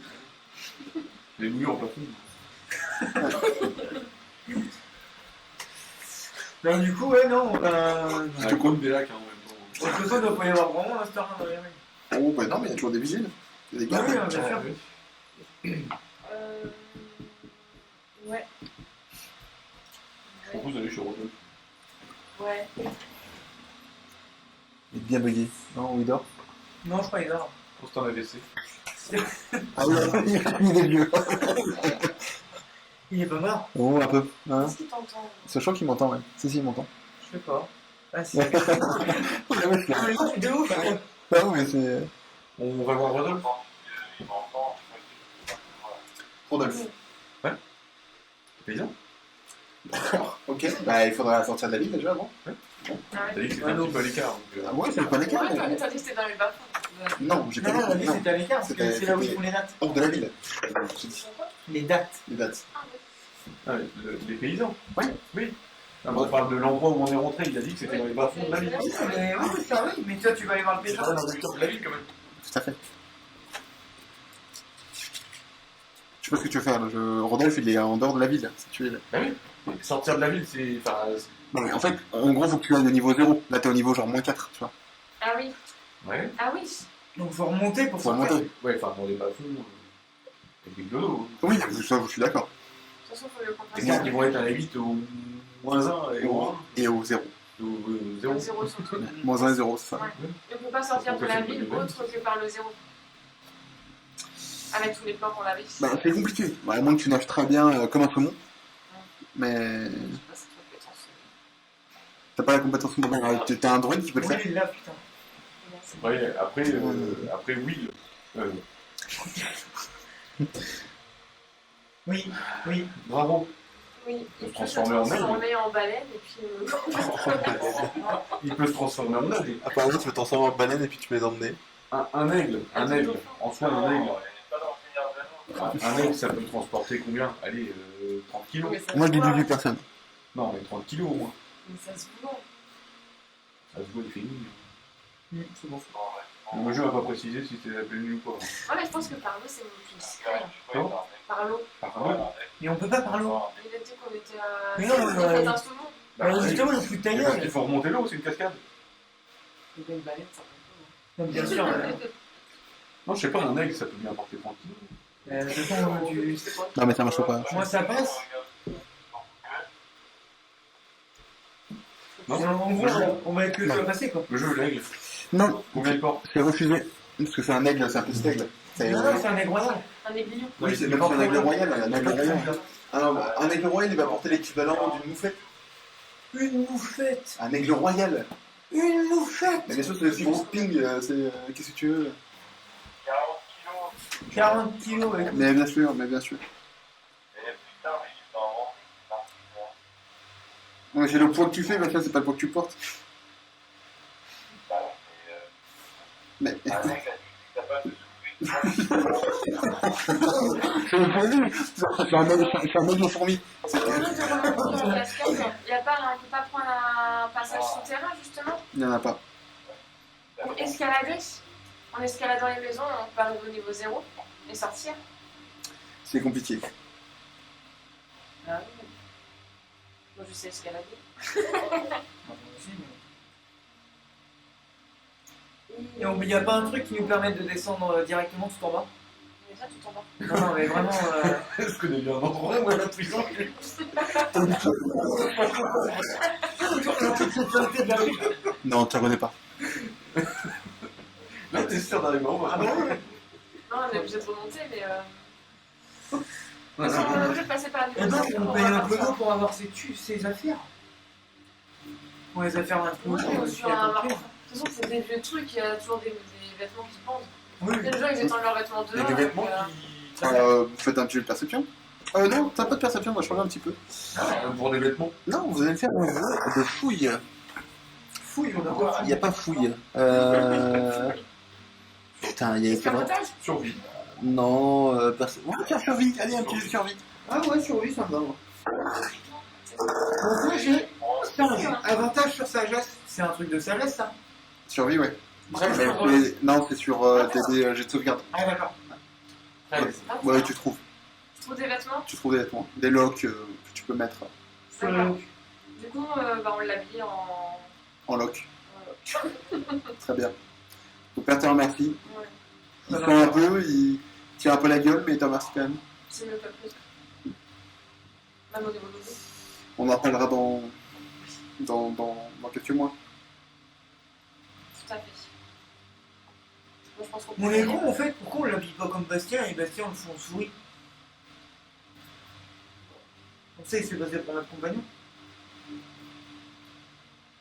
Les bouillons en plafond. Donc, du coup, ouais, non. On a comme des lacs hein, en même temps. De toute façon, il doit pas y avoir vraiment un star dans les rues. Oh, bah non, mais il y a toujours des vigiles. Il y a des Oui, gardes. bien sûr. Ouais. Je propose d'aller chez Rodolphe. Ouais. Il est bien bugué. Non, il dort. Non, je crois qu'il dort. Pour c'est un AVC. Ah oui, il est vieux. Il est pas mort. Oh, un peu. Hein, Qu'est-ce qui t'entend? sachant qu'il m'entend, ouais. Si, il m'entend. Je sais pas. Ah, si. Ouais, ouais, c'est- Ah, de ouf, hein. Ah, mais c'est... On va voir Rodolphe. Rodolphe. Paysan. D'accord, ok. Bah, il faudra sortir de la ville déjà avant. Ah T'as ouais. dit que c'était un petit peu à l'écart. Ah ouais, c'est le point d'écart. Ouais, mais- t'as dit que c'était dans les bas-fonds. Non, j'ai pas Non, non, on a dit. dit Non, c'était à l'écart, parce que C'était- c'est là où ils c'était- font les dates. hors de la ville. J'ai dit Les dates. les dates. Ah, les paysans. Ouais. Oui. Ah, on parle de l'endroit où on est rentré, il a dit que c'était dans les bas-fonds de la ville. Mais oui, ça oui, mais toi tu vas aller voir le C'est pétard. pas dans le cœur de la ville quand même. Tout à fait. Je sais pas ce que tu veux faire. Rodolphe, il est en dehors de la ville. Si tu es... Bah oui. Sortir de la ville, c'est. Enfin, Non, mais en fait, en gros, faut que tu ailles au niveau 0. Là, t'es au niveau genre -4, tu vois. Ah oui. ouais. Ah oui. Donc faut remonter pour Faut sortir. remonter. Ouais, enfin, dans les bas-fonds, avec des glodos. Oui, ça, je suis d'accord. De toute façon, faut le Les comprendre. gars, ils vont être à la 8 au -1 et au 1. Et au 0. Au 0. Zéro surtout. -1 et 0, c'est ça. Ouais. Et on peut pas sortir de la ville autre que par le zéro. Avec tous les plans qu'on avait. Bah, c'est compliqué. Bah, à moins que tu nages très bien comme un saumon. Mais Je sais pas si tu peux être t'as pas la compétence saumon. T'as un droïde qui peut le Oui, faire. là, putain. Ouais, après Will. Oui, oui. Bravo. Oui, Se il peut se transformer en aigle. transformer en baleine et puis. Il peut se transformer en aigle. Apparemment, tu peux transformer en baleine et puis tu peux les emmener. Un aigle. Un aigle. En soi, un aigle. Un aigle, ça peut transporter combien? Allez, 30 kilos. Moi, je dis 18 personnes. Non, mais 30 kilos au moins. Mais ça se voit. Ça se voit, il fait nul. C'est bon. Le jeu n'a pas précisé si c'était appelé nul ou pas. Ouais, mais je pense que par l'eau, c'est plus discret. Non. Par l'eau. Par là. Mais on peut pas par l'eau. Il a dit qu'on était à. Mais non, C'était un saumon. Alors justement, le fout de ta Parce gueule. qu'il faut remonter l'eau, c'est une cascade. Il y a une baleine, ça peut Non, bien sûr. Non, je sais pas, un aigle, ça peut bien porter 30 kilos. De toute façon, tu... Non, mais ça marche pas. Moi ça passe. Non. En gros, on va être que tu vas passer quoi. Le jeu, l'aigle, Non, combien il porte? c'est refusé. Parce que c'est un aigle, c'est un petit aigle. Non, non, c'est un aigle royal. Un aiguillon. Oui, c'est même un aigle royal. Un aigle royal. Ah non, un aigle royal, il va porter l'équivalent d'une moufette. Une moufette. Un aigle royal. Une moufette. Mais bien sûr, c'est aussi gros ping. Qu'est-ce que tu veux? 40 kilos, ouais. Mais bien sûr, mais bien sûr. Ouais, c'est le poids que tu fais, maintenant, c'est pas le poids que tu portes. Mais. C'est un aigle fourmi. Il n'y a pas un, on peut pas prendre un passage souterrain justement Il n'y en a pas. ou escalader. En escaladant les maisons, on peut arriver au niveau 0 et sortir. C'est compliqué. Ah oui. Moi je sais escalader. Et il n'y a pas un truc qui nous permette de descendre directement tout en bas? On est déjà tout en bas. Non, non, mais vraiment. Est-ce que bien un endroit où elle a prison? Non, tu la connais pas. Là, t'es sûr d'arriver en bas. Ah bah ouais. Non, on est obligé de remonter, mais. Ouais, Si on est obligé de passer par Et niveau donc, 0. on paye un peu d'eau pour avoir ses affaires. Pour les affaires d'un Moi, peu. je suis un marchand. De toute façon, c'est des vieux trucs, il y a toujours des vêtements qui pendent. Oui. Les gens, ils étendent leurs vêtements Il y a dehors. des vêtements donc, qui. Vous faites un petit jeu de perception? Non, t'as pas de perception, on va changer un petit peu. Pour des vêtements. Non, vous allez me faire un jeu de fouille. Fouille, on a quoi? Il n'y a pas fouille. Putain, il y a pas Escamotage. Survie. Non, personne. Ouais, tiens, survie. Allez, un petit jeu de survie. Ah ouais, survie, ça me va. Moi. Donc moi j'ai 15. Avantage sur sagesse. C'est un truc de sagesse ça? Survie, ouais. Bref, Non, c'est sur des jets de sauvegarde. Ah d'accord. Ouais, tu trouves. Tu trouves des vêtements. Tu trouves des vêtements. Des locks que tu peux mettre D'accord. Du coup, on l'habille en. en lock. Très bien. Ton père te remercie. Ouais. Il se prend un peu, il tire un peu la gueule, mais il te remercie quand même. C'est mieux que plus. Même au niveau de l'eau. On en reparlera dans quelques mois. Tout à fait. Moi, je pense qu'on peut. On est con en fait, pourquoi on l'habille pas comme Bastien et Bastien on le fout en souris? On sait il s'est basé pour notre compagnon.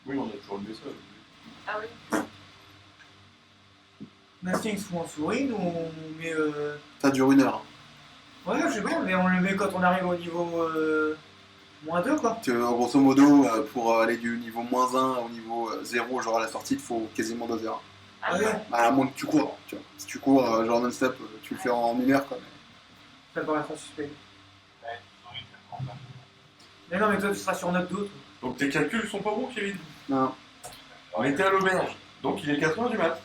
Oui, on a toujours le vaisseau. Ah oui. Bastien il se fout en souris, nous on met. Ça dure 1 heure. Ouais, je sais pas, mais on le met quand on arrive au niveau -2 quoi. Grosso modo, pour aller du niveau -1 au niveau 0, genre à la sortie, il faut quasiment 2 heures. Ah Ouais. ouais. Bah, à moins que tu cours. Tu vois. Si tu cours genre non-stop, tu le fais en 1 heure. Quoi. Ça paraît trop suspect. Mais non, mais toi tu seras sur note 2. Donc tes calculs sont pas bons, Kevin. Non. On était à l'auberge. Donc il est 4h du mat.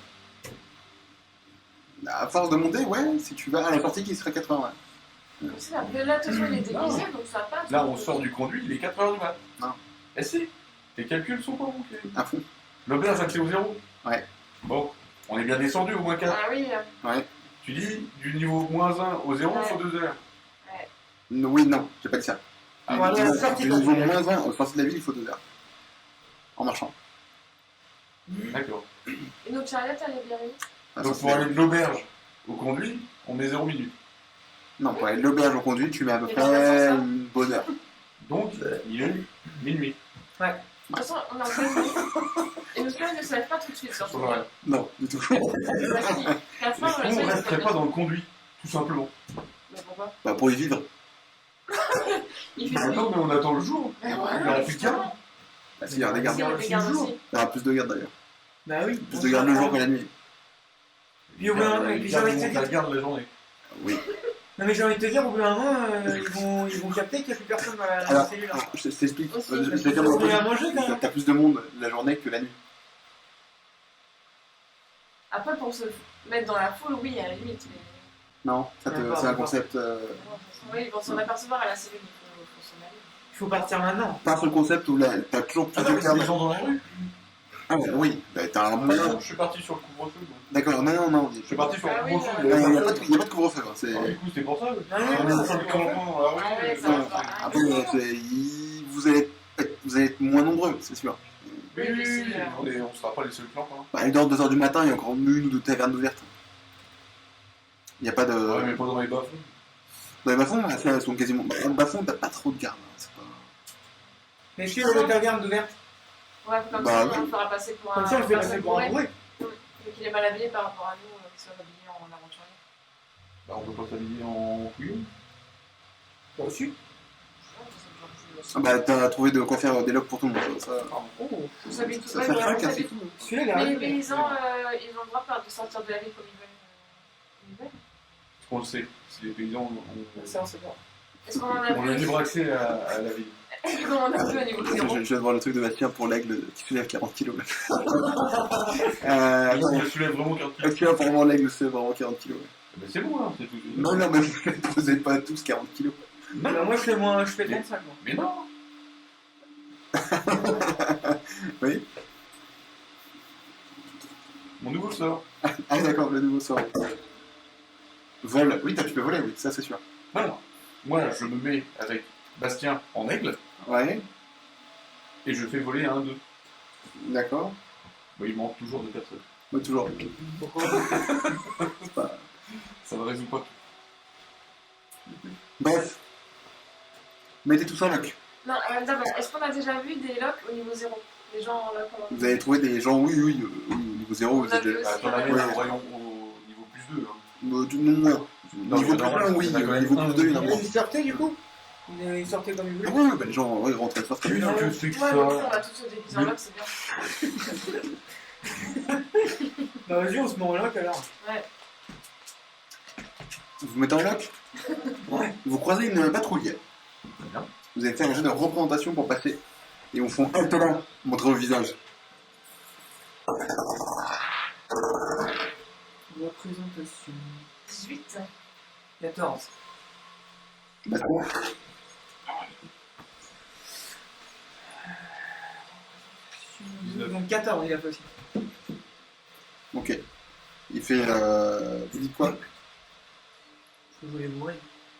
À force de monter, ouais, si tu vas à la sortie, il serait 80. Ouais. C'est ça. Mais là, de toute façon, il est déguisé, donc ça passe. Là, on sort du conduit, il est 4h du mat. Non. Eh si. Tes calculs sont pas bons, Kevin. À fond. L'auberge, c'est au 0. Ouais. Bon, on est bien descendu au -4. Ah oui. Ouais. Tu dis, du niveau -1 au 0, il faut 2 heures. Oui, non, j'ai pas dit ça. Ah, Voilà, Du la sortie du de niveau la -1 au sortie de la ville, il faut 2 heures. En marchant. D'accord. Et nos charrettes, elle est bien mis. À la Donc sortie pour de la aller de l'auberge au conduit, on met 0 minutes. Non, pour aller de l'auberge au conduit, tu mets à peu Et près dans le sens, ça une bonne heure. Donc, il est minuit. De toute façon, on est en pleine nuit. Et nos charrettes ne se lèvent pas tout de suite, surtout. Ouais. Non, du tout. Parce que Est-ce qu'on ne resterait pas dans le conduit, tout simplement? Mais pourquoi? Bah, pour y vivre. Il fait Non, mais on attend le jour. Mais Il y aura plus de garde. Bah, si, il y aura des gardes. Il y a des gardes aussi. Il y aura plus de gardes d'ailleurs. Bah oui. Plus de gardes le jour que la nuit. Puis au bout d'un Les puis j'ai gardes envie de te vont dire. la garde la journée. Oui. Non mais j'ai envie de te dire, au bout d'un moment, ils vont capter qu'il n'y a plus personne dans la Alors, cellule. je t'explique. Aussi. Je vais dire On est à manger quand même. T'as plus de monde la journée que la nuit. Après, pour se mettre dans la foule, oui, à la limite. Mais... Non, D'accord, c'est un d'accord. concept. Oui, ils vont s'en apercevoir à la cellule. Il faut s'en aller. Il faut partir maintenant. Pas sur le concept où là, t'as toujours plus Ah non, de mais c'est des gardes. gens dans la rue. Ah oui, bah, t'as un moment. Je suis parti sur le couvre-feu. moi. D'accord, non. Je suis parti sur Ah le oui, couvre-feu. Il n'y a pas de couvre-feu. Hein, c'est... Alors, du coup, c'était pour ça. Ah oui, On oui, est oui, sur le campement dans la rue. Ah ouais, ça Ouais. va pas. Après, vous allez être moins nombreux, c'est sûr. Oui, on sera pas les seuls clans. Hein. Bah, il dort 2h du matin, il y a encore une ou deux tavernes ouvertes. Il n'y a pas de. Ouais, mais pas dans les bas-fonds. Dans les bas-fonds, elles sont quasiment. Dans le bas-fond, t'as pas trop de gardes. Hein. C'est pas... Mais est-ce qu'il y a une taverne ouverte? Ouais, comme Bah, ça, oui. on le fera passer pour un. Comme ça, on le fait personne passer pour un bourrée. bourré. Vu qu'il est mal habillé par rapport à nous, qui sommes habillés en aventurier. Bah, on peut pas s'habiller en couillon. Toi aussi? Ah bah, t'as trouvé de quoi faire des logs pour tout le monde. Ça... Oh, On s'habille tous. Ça Ouais, fait vraiment, on craque, hein, s'habille c'est tous. celui-là, il a Mais les rien. paysans, ils ont le droit de sortir de la ville comme ils veulent. Parce qu'on le sait. Si les paysans Ça, on sait pas. Est-ce qu'on en a on a vu libre accès à la ville. Est-ce qu'on en a vu au niveau Je, zéro? je viens de voir le truc de Bastien pour l'aigle qui soulève 40 kilos. On le soulève vraiment quand il. Est-ce que apparemment l'aigle c'est vraiment 40 kilos? Mais c'est bon, hein, c'est tout. Non, non, mais vous ne posez pas tous 40 kilos. Non, Bah, moi, je fais moins, je fais 35, moi. mais non. Oui. Mon nouveau sort. Ah d'accord, le nouveau sort. Vol. Oui, toi tu peux voler, oui, ça c'est sûr. Voilà. Moi, je me mets avec Bastien en aigle Ouais, et je fais voler un d'eux. d'accord. Bah, il manque toujours de personnes. Moi toujours. Ça ne résout pas tout. Bref. Mettez tout ça en lock. Non, d'abord, est-ce qu'on a déjà vu des locks au niveau 0? Des gens en lock en Vous avez trouvé des gens, oui, au niveau 0, On vous a êtes vu déjà... aussi, T'en avais ouais. un royaume au niveau plus 2. Hein. Du non moins. Non, Niveau mais plus non, 1, oui, il y en a quand même niveau un, plus 2, il y en a Mais moins. ils sortaient, du coup? Ils sortaient comme ils Ah voulaient. ouais, bah, les gens ouais, rentrent et sortent. Qu'est-ce que c'est que Ouais, mais on ça? a tous se déguiser en lock, c'est bien. Bah, vas-y, on se met en lock alors. Vous vous mettez en lock. Ouais. Vous croisez une patrouille. Bien. Vous allez faire un jeu de représentation pour passer. Et on font halte là, montrer vos visages. Représentation. 18. 14. D'accord. Donc 14, il a fait aussi. Ok. Il fait. Vous dites quoi? Faut jouer les bourrés.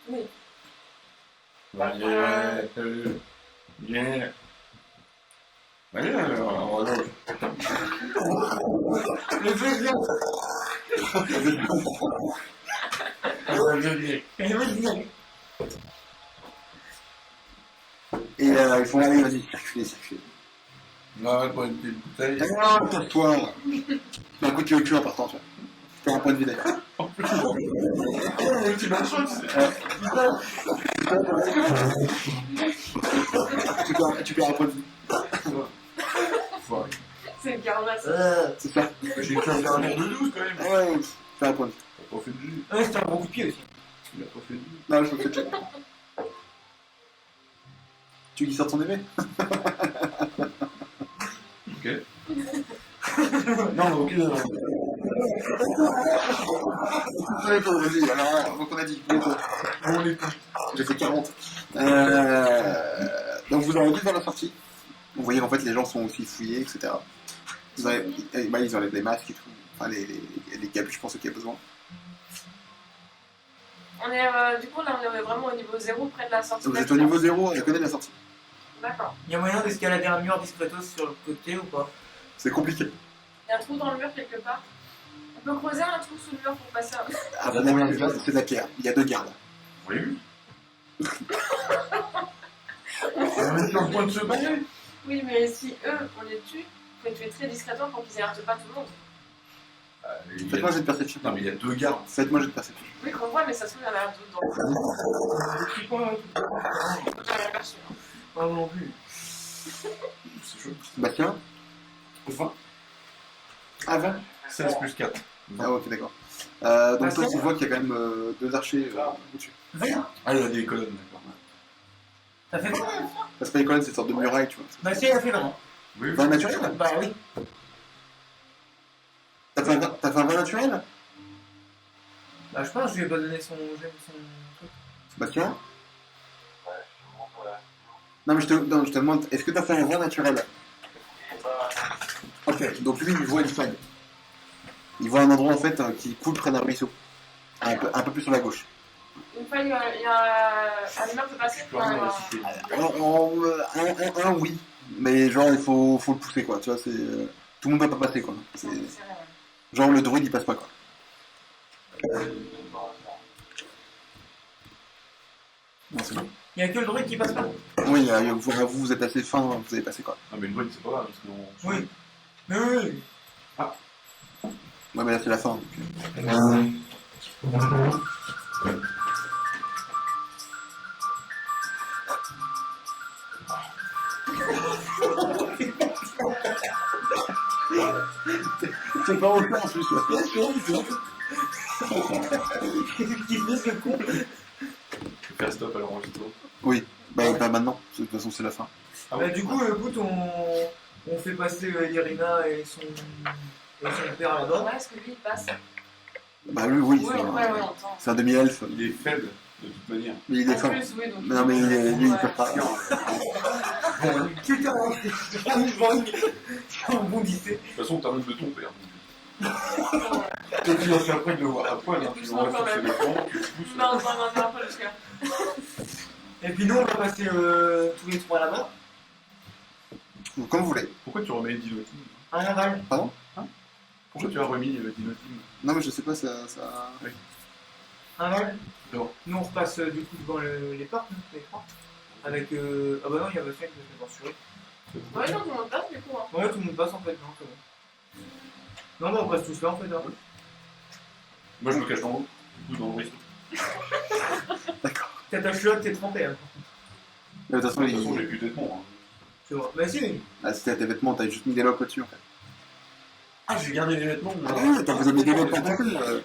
Oui. Bien. Allez, alors, Le jeu vient. Et ils font aller, vas-y, circulez, circulez. Non, pas une petite bouteille. Ah, toi. Un coup de pied au cul en partant, tu vois. T'as un point de vue d'ailleurs. Tu m'as chaud, Tu perds un point de vue. C'est le karma, ça. C'est ça. J'ai qu'un dernier de 12 quand même. Ouais, fais un point de vue. Il a pas fait de jus. Ouais, c'était un bon coup de pied aussi. Il a pas fait de jus. Non, je me fais check. Tu veux qu'il sorte son épée? Ok. Non, ok. Vas-y, alors, donc on a dit. On est tout. J'ai fait 40. Donc vous aurez vu vers la sortie. Vous voyez qu'en fait les gens sont aussi fouillés, etc. Ils enlèvent les masques et tout. Enfin, les capuches, je pense qu'il y a besoin. On est, du coup, là, on est vraiment au niveau 0, près de la sortie. Vous êtes au niveau 0, à côté de la sortie. D'accord. Il y a moyen d'escalader un mur discretos sur le côté ou pas? C'est compliqué. Il y a un trou dans le mur quelque part. On peut creuser un trou sous le mur pour passer un... Ah, mon avis, là, c'est de la pierre. Il y a 2 gardes. Vous l'avez vu? On est sur le point de se battre. Oui, mais si eux, on les tue, faut les tuer très discrètement pour qu'ils alertent pas tout le monde. Faites-moi un jet de perception. Non, mais il y a 2 gardes. Faites-moi un jet de perception. Oui, qu'on voit, mais ça se trouve, il y en a d'autres dans le C'est quoi? J'ai rien perçu. Hein. Pas moi non plus. C'est chaud. Bastien? 20. Ah, 20. 16 plus 4. Ah, ok, d'accord. Donc toi, tu vois qu'il y a quand même 2 archers au-dessus. Ah, il y a des colonnes, d'accord. T'as fait quoi? C'est pas les colonnes, c'est une sorte de muraille, tu vois. Bah, si, il a fait 20. Oui, 20 naturel? Bah oui. T'as fait un 20 naturel? Bah, je pense que je lui ai pas donné son truc. Bastien? Non, mais je te demande, est-ce que t'as fait un 20 naturel? Ok, donc lui, il voit une faille. Il voit un endroit en fait qui coule près d'un ruisseau. Un peu plus sur la gauche. Une fois, il y a un humain peut passer. Je peux rien réciter. Un, oui, mais genre il faut le pousser quoi, tu vois, c'est. Tout le monde va pas passer quoi. C'est- Genre le druide il passe pas quoi. Non, c'est bon. Il n'y a que le druide qui passe pas. Oui, vous êtes assez fin, vous avez passé quoi. Non, mais le druide, c'est pas grave, sinon. Oui. Mais oui. Ouais, mais là c'est la fin. C'est pas autant en plus. Qui fait ce con. Je vais faire stop à l'enregistrement. Oui, bah maintenant, de toute façon c'est la fin. Ah Bah, du coup, écoute, on fait passer Irina et son père là-bas. Ouais, est-ce que lui il passe? Bah lui, oui, Oui, c'est ouais, on entend. c'est un demi-elfe, Il est faible, de toute manière. mais il est En fin. plus, oui, donc. Non mais lui, il peut pas. Putain, je rebondissais. De toute façon, t'as honte de ton père. Et puis, on après de le voir à poil, hein, tu Non, vas quand sur ses même. vêtements, tu le pousses. Non, pas jusque-là. Et puis nous, on va passer tous les trois là-bas. Donc, comme vous voulez. Pourquoi tu remets Dinotim? Un aval. Pardon? Pourquoi tu as remis Dinotim? Non mais je sais pas, ça... Un aval. Non. Nous, on repasse du coup devant les portes, nous, les trois. Avec. Ah bah non, il y a Bastien qui va se censurer. Ouais, non, tout le monde passe du coup. Hein. Ouais, tout le monde passe en fait, non, c'est bon. Non, bah on passe tous là en fait. Hein. Moi, je me cache dans l'eau, du coup, dans le ruisseau. D'accord. T'as ta culotte, t'es trempé. Hein. Mais de toute façon, De toute façon, il... j'ai plus de vêtements. C'est vrai. Bah si. ah, si t'as tes vêtements, t'as juste mis des locks au-dessus en fait. Ah, j'ai gardé les vêtements. Ah ouais, t'as vous avez mis des locks partout.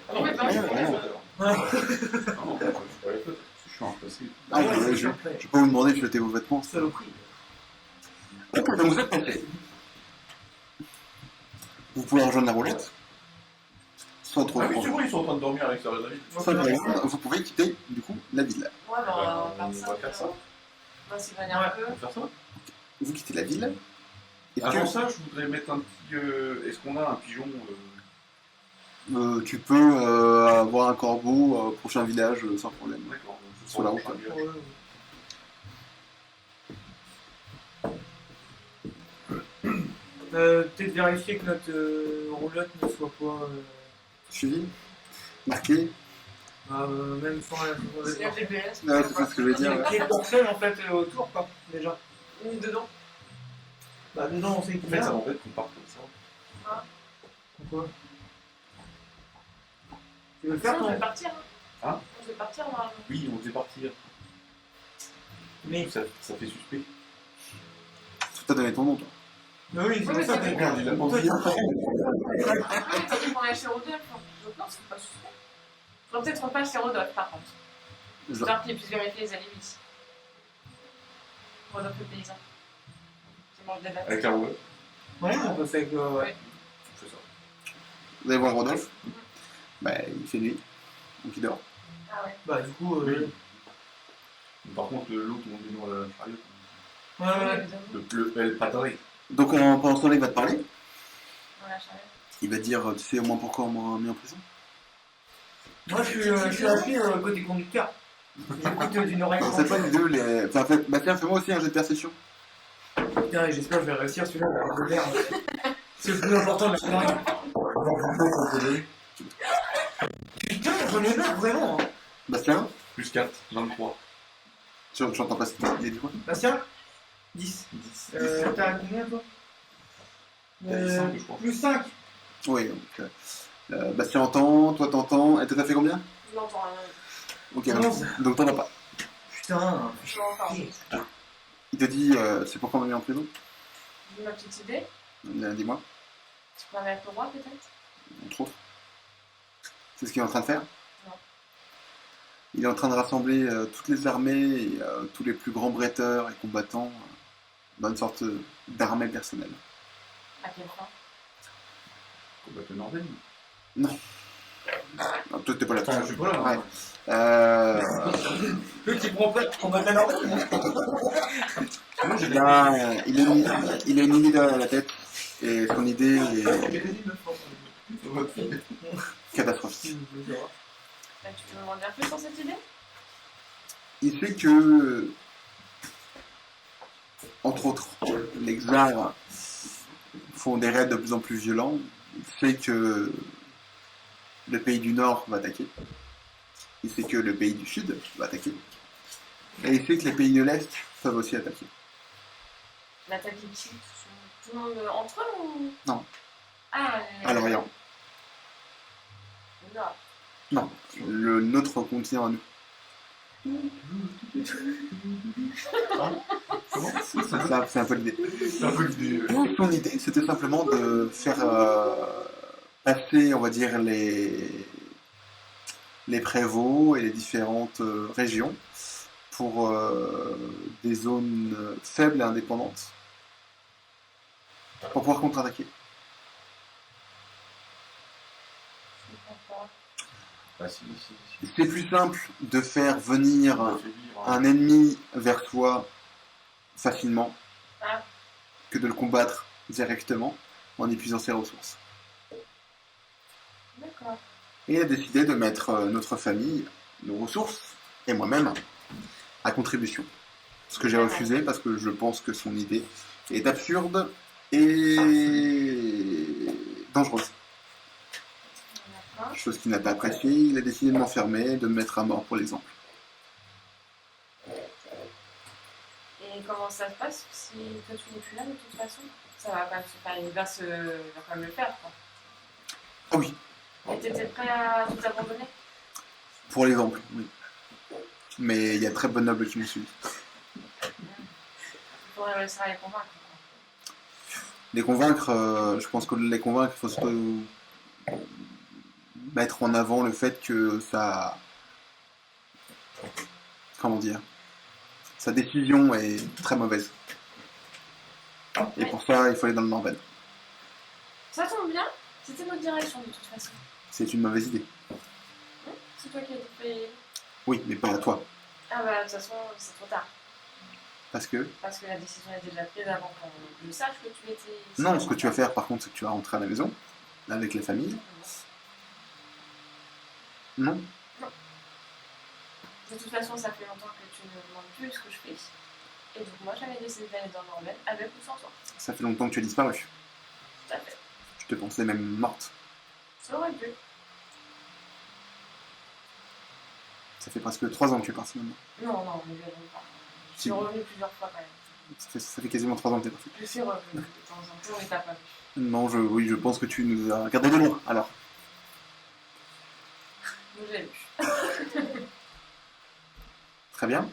Ah non, mais pas Ouais, les ouais. flottes, alors. Ouais. Ah non, je suis pas les flottes, je suis impossible. Ah, je vais pas vous demander de jeter vos vêtements. Saloperie. Ok, donc vous êtes prêts. Vous pouvez rejoindre la roulette. Sans trop Ah oui, trop. c'est bon, ils sont en train de dormir à l'extérieur de la ville. Sans trop. Vous pouvez quitter du coup la ville. Ouais, bah on va On va faire ça. On va s'éloigner un peu. On va faire ça. Vous quittez la ville. Et Avant ça, je voudrais mettre un petit. Est-ce qu'on a un pigeon tu peux avoir un corbeau au prochain village sans problème. D'accord. Sur la route. Peut-être vérifier que notre roulotte ne soit pas. Suivi. Marqué. Même sans la. C'est le GPS. Ouais, c'est ça ce que je veux dire. Il y a personne en fait autour, quoi, déjà. Ni dedans. Bah, dedans, on sait En qu'il y fait, ça a. m'embête qu'on parte comme ça. Pourquoi? Tu veux le faire, On toi? peut partir. Hein? On peut partir normalement. Oui, on devait partir. Mais. Ça fait suspect. Tu t'as donné ton nom, toi. Mais oui, c'est Oui, pour mais ça c'est que. Merde, il a pas Toi, dit. Ah, t'as dit qu'on allait chez Rodolphe. Donc non, c'est pas suspect. Faudrait peut-être qu'on passe chez Rodolphe par contre. J'espère qu'il puisse vérifier les alivis. Rodolphe le paysan. Qui mange des bêtes. Avec la roue. Ouais, on peut faire que. Ouais. On fait ça. Vous allez voir Rodolphe. Bah, il fait nuit. Donc il dort. Ah ouais. Bah, du coup. Oui. Par contre, l'autre, on est dans la chariot. Ouais. Le pataré. Donc pendant ce temps-là, il va te parler. Dans la charrette. Il va te dire, tu sais au moins pourquoi on m'a mis en prison. Moi, je suis assis côté conducteur. J'écoute d'une oreille. On sait pas les deux, les... Enfin, bah tiens, fais-moi aussi un jet de perception. Putain, j'espère que je vais réussir celui-là, de merde. C'est le plus important de la soirée. Putain, j'en ai marre, vraiment. Hein. Bastien, Plus 4, 23. j'entends pas ce qu'il a dit quoi. Bastien 10. 10. T'as combien, toi T'as dit 5, je crois. Plus 5. Oui, donc Bastien entend, toi t'entends, et toi t'as fait combien? Je n'entends rien. Ok, 11. donc t'en as pas. Putain. Je m'entends. Il te dit, c'est pourquoi on m'a mis en prison. J'ai ma petite idée. Dis-moi, Tu peux avec le roi peut-être? entre autres. C'est ce qu'il est en train de faire? Non. Il est en train de rassembler toutes les armées et tous les plus grands bretteurs et combattants dans une sorte d'armée personnelle. À quelle fin? Combattre le Norden. Non, toi t'es pas là. Attends, je suis pas là. Ouais. Le qui prend pas, on va la norme. Moi, j'ai Il a une idée derrière la tête et son idée est catastrophique. Là, tu peux m'en dire plus sur cette idée? Il fait que, entre autres, les Xars font des raids de plus en plus violents. Il fait que le pays du Nord va attaquer. Il fait que le pays du Sud va attaquer. Et il sait que les pays de l'Est peuvent aussi attaquer. L'attaquer qui? Tout le monde entre eux ou? Non. Ah, À l'Orient. Non. Non, notre continent à nous. C'est un peu l'idée. C'est un peu l'idée. Son idée, c'était simplement de faire passer, on va dire, les prévôts et les différentes régions pour des zones faibles et indépendantes pour pouvoir contre-attaquer. Je comprends pas. Bah, si. C'est plus simple de faire venir Affaiblir, hein. un ennemi vers soi facilement Ah. que de le combattre directement en épuisant ses ressources. D'accord. Et il a décidé de mettre notre famille, nos ressources, et moi-même, à contribution. Ce que j'ai refusé parce que je pense que son idée est absurde et dangereuse. D'accord. Chose qu'il n'a pas appréciée, il a décidé de m'enfermer, de me mettre à mort pour l'exemple. Et comment ça se passe si toi tu n'es plus là de toute façon? Ça va quand même se faire, il va quand même le faire quoi. Ah oui, Et t'étais prêt à tout abandonner? pour l'exemple, oui. Mais il y a très bonnes nobles qui m'ont suivi. Il faudrait réussir à les convaincre. Les convaincre, je pense que les convaincre, il faut surtout mettre en avant le fait que ça... Comment dire? Sa décision est très mauvaise. Et pour ça, il faut aller dans le Norvège. Ça tombe bien, c'était notre direction de toute façon. C'est une mauvaise idée. C'est toi qui as fait. Oui, mais pas à toi. Ah bah de toute façon c'est trop tard. Parce que... Parce que la décision est déjà prise avant qu'on le sache que tu étais ici. Non, ce que tu vas faire par contre, c'est que tu vas rentrer à la maison, avec les familles. Non. De toute façon, ça fait longtemps que tu ne me demandes plus ce que je fais. Et donc moi j'avais décidé d'aller dans le Norvège avec ou sans toi. Ça fait longtemps que tu as disparu. Tout à fait. Je te pensais même morte. Ça aurait pu. Ça fait presque 3 ans que tu es parti maintenant. Non, ne verrons pas. Je suis Si. revenue plusieurs fois quand même. Ça fait quasiment 3 ans que tu es parti. Je suis revenue de temps en temps, mais t'as pas vu. Non, oui, je pense que tu nous as regardé de loin, alors. Donc j'ai vu. Très bien.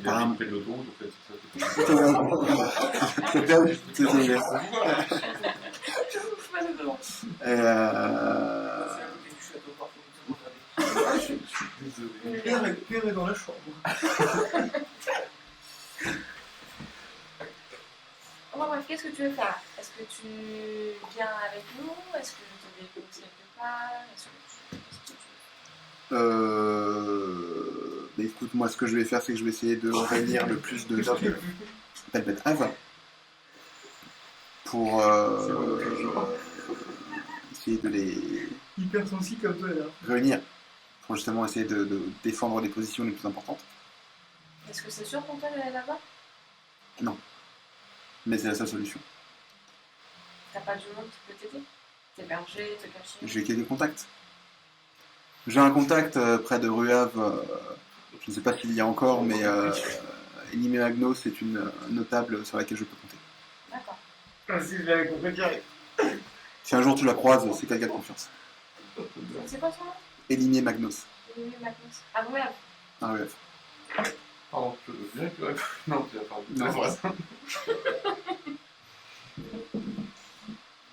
Il a Apparemment. pris de l'autoroute, en fait, c'est ça. C'est bien. Je suis pas dedans. Du château, par contre, Je suis désolé. Pierre est dans la chambre. Bon, bref, qu'est-ce que tu veux faire? Est-ce que tu viens avec nous? Est-ce que je te dépose quelque part? Qu'est-ce que tu veux? Bah, écoute, moi, ce que je vais faire, c'est que je vais essayer de réunir le plus de nobles d'Albetrave pour essayer de les Hyper sensible comme toi là. réunir, pour justement essayer de défendre les positions les plus importantes. Est-ce que c'est sûr pour toi d'aller là-bas? Mais c'est la seule solution. T'as pas du monde qui peut t'aider? T'héberger, te cacher? J'ai quelques contacts. J'ai un contact près de Ruave, je ne sais pas s'il y a encore, mais Elimé Magnos est une notable sur laquelle je peux compter. D'accord. Si je l'avais compris direct. Si un jour tu la croises, c'est quelqu'un de confiance. C'est quoi son nom? Elimé Magnos. Olivier Magnus. Ah ouais. Ah, Ruave. Pardon, je dirais que... Non, tu vas pas. Non, voilà.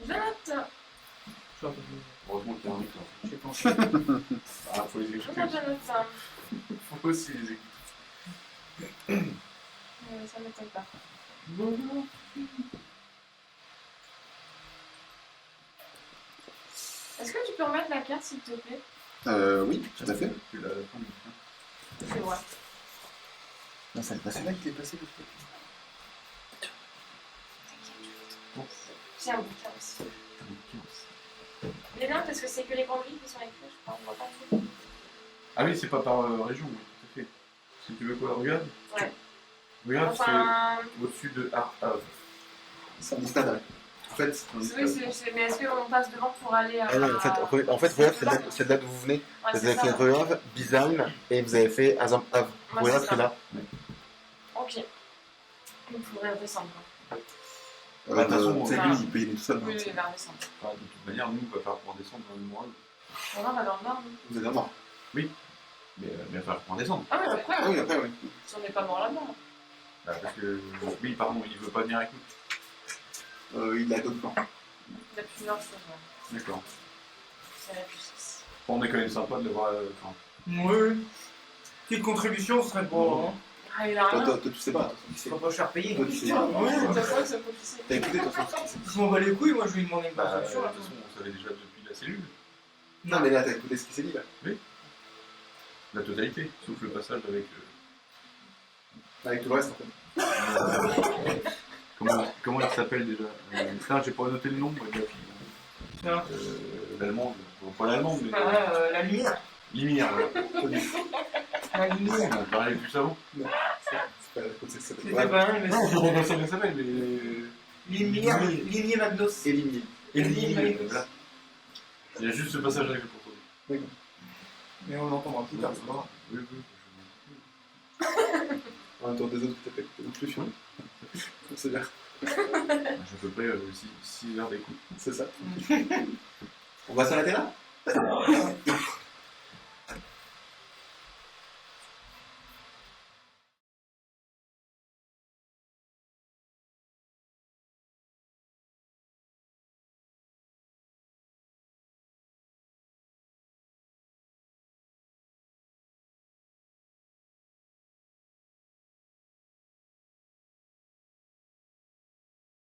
Je note. Heureusement qu'il y a un mec là. J'ai pensé. Ah, faut les Je écouter. note, je note ça. Faut aussi les écouter. Ça m'étonne pas. Est-ce que tu peux remettre la carte s'il te plaît? Oui, tout à fait. Tu l'as à la fin, mais- C'est moi. Non, ça n'est pas celle-là qui t'est passée. J'ai un bouquin aussi. Il est bien parce que c'est que les grandes villes qui sont écrites, je crois. On voit pas tout. Ah oui, c'est pas par région, oui, tout à fait. Si tu veux quoi, regarde. Ouais. Regarde, Enfin, c'est au-dessus de Arhav. Ça me dit pas. fait, Oui, mais est-ce qu'on passe devant pour aller à... Ah non, en fait Reuave, c'est de là d'où vous venez. Ouais, Vous c'est avez fait ça. Reuave, Bisalm, et vous avez fait Azam Av. Ouais, Reuave, c'est c'est ça. là. Ok. Il faudrait redescendre. Quoi. Bah, de toute façon, c'est voilà. lui, il peut y aller tout seul. Oui, il va redescendre. Enfin, de toute manière, nous, on va faire pour descendre dans le moral. On va dans le nord, nous. Vous êtes mort. Mais il va falloir pour descendre. Ah, mais après, Ah oui, après, oui. si on n'est pas mort là-bas. Bah, parce que, oui, pardon, il veut pas venir avec nous. Il a d'autres plans. La plus nord, je trouve. D'accord. C'est la plus 6. Bon, on est quand même sympa de le voir. Enfin, Oui. Petite contribution, ce serait bon. Hein. Ah, il a rien. Toi, tu sais pas. C'est pas cher payé. Toi, tu sais. Oui, C'est vrai que c'est compliqué. T'as écouté, toi, je m'en bats les couilles, moi je vais lui demander une bah, de contribution. toute façon, on savait déjà depuis la cellule. Non, mais là, t'as écouté ce qui s'est dit, là. La totalité, sauf le passage avec. Avec tout le reste, en fait. Comment il s'appelle déjà Putain, j'ai pas noté le nom moi, de la fille. Tiens. L'allemande. Bon, pas l'allemande, mais. La lumière. Limire, voilà. La lumière. On parlait plus avant. C'est pas comme ça que ça s'appelle. C'était pas un, mais Non, c'est. je sais pas comment ça s'appelle, mais. Lumière. Lumière Magnos. Éliminé. Limire, voilà. Il y a juste ce passage avec le proposé. Mais on l'entendra plus tard, c'est pas grave. Oui, oui. En même temps, des autres, peut-être écouté non plus, hein. C'est bien. J'ai à peu près 6 heures d'écoute. C'est ça. On va s'arrêter là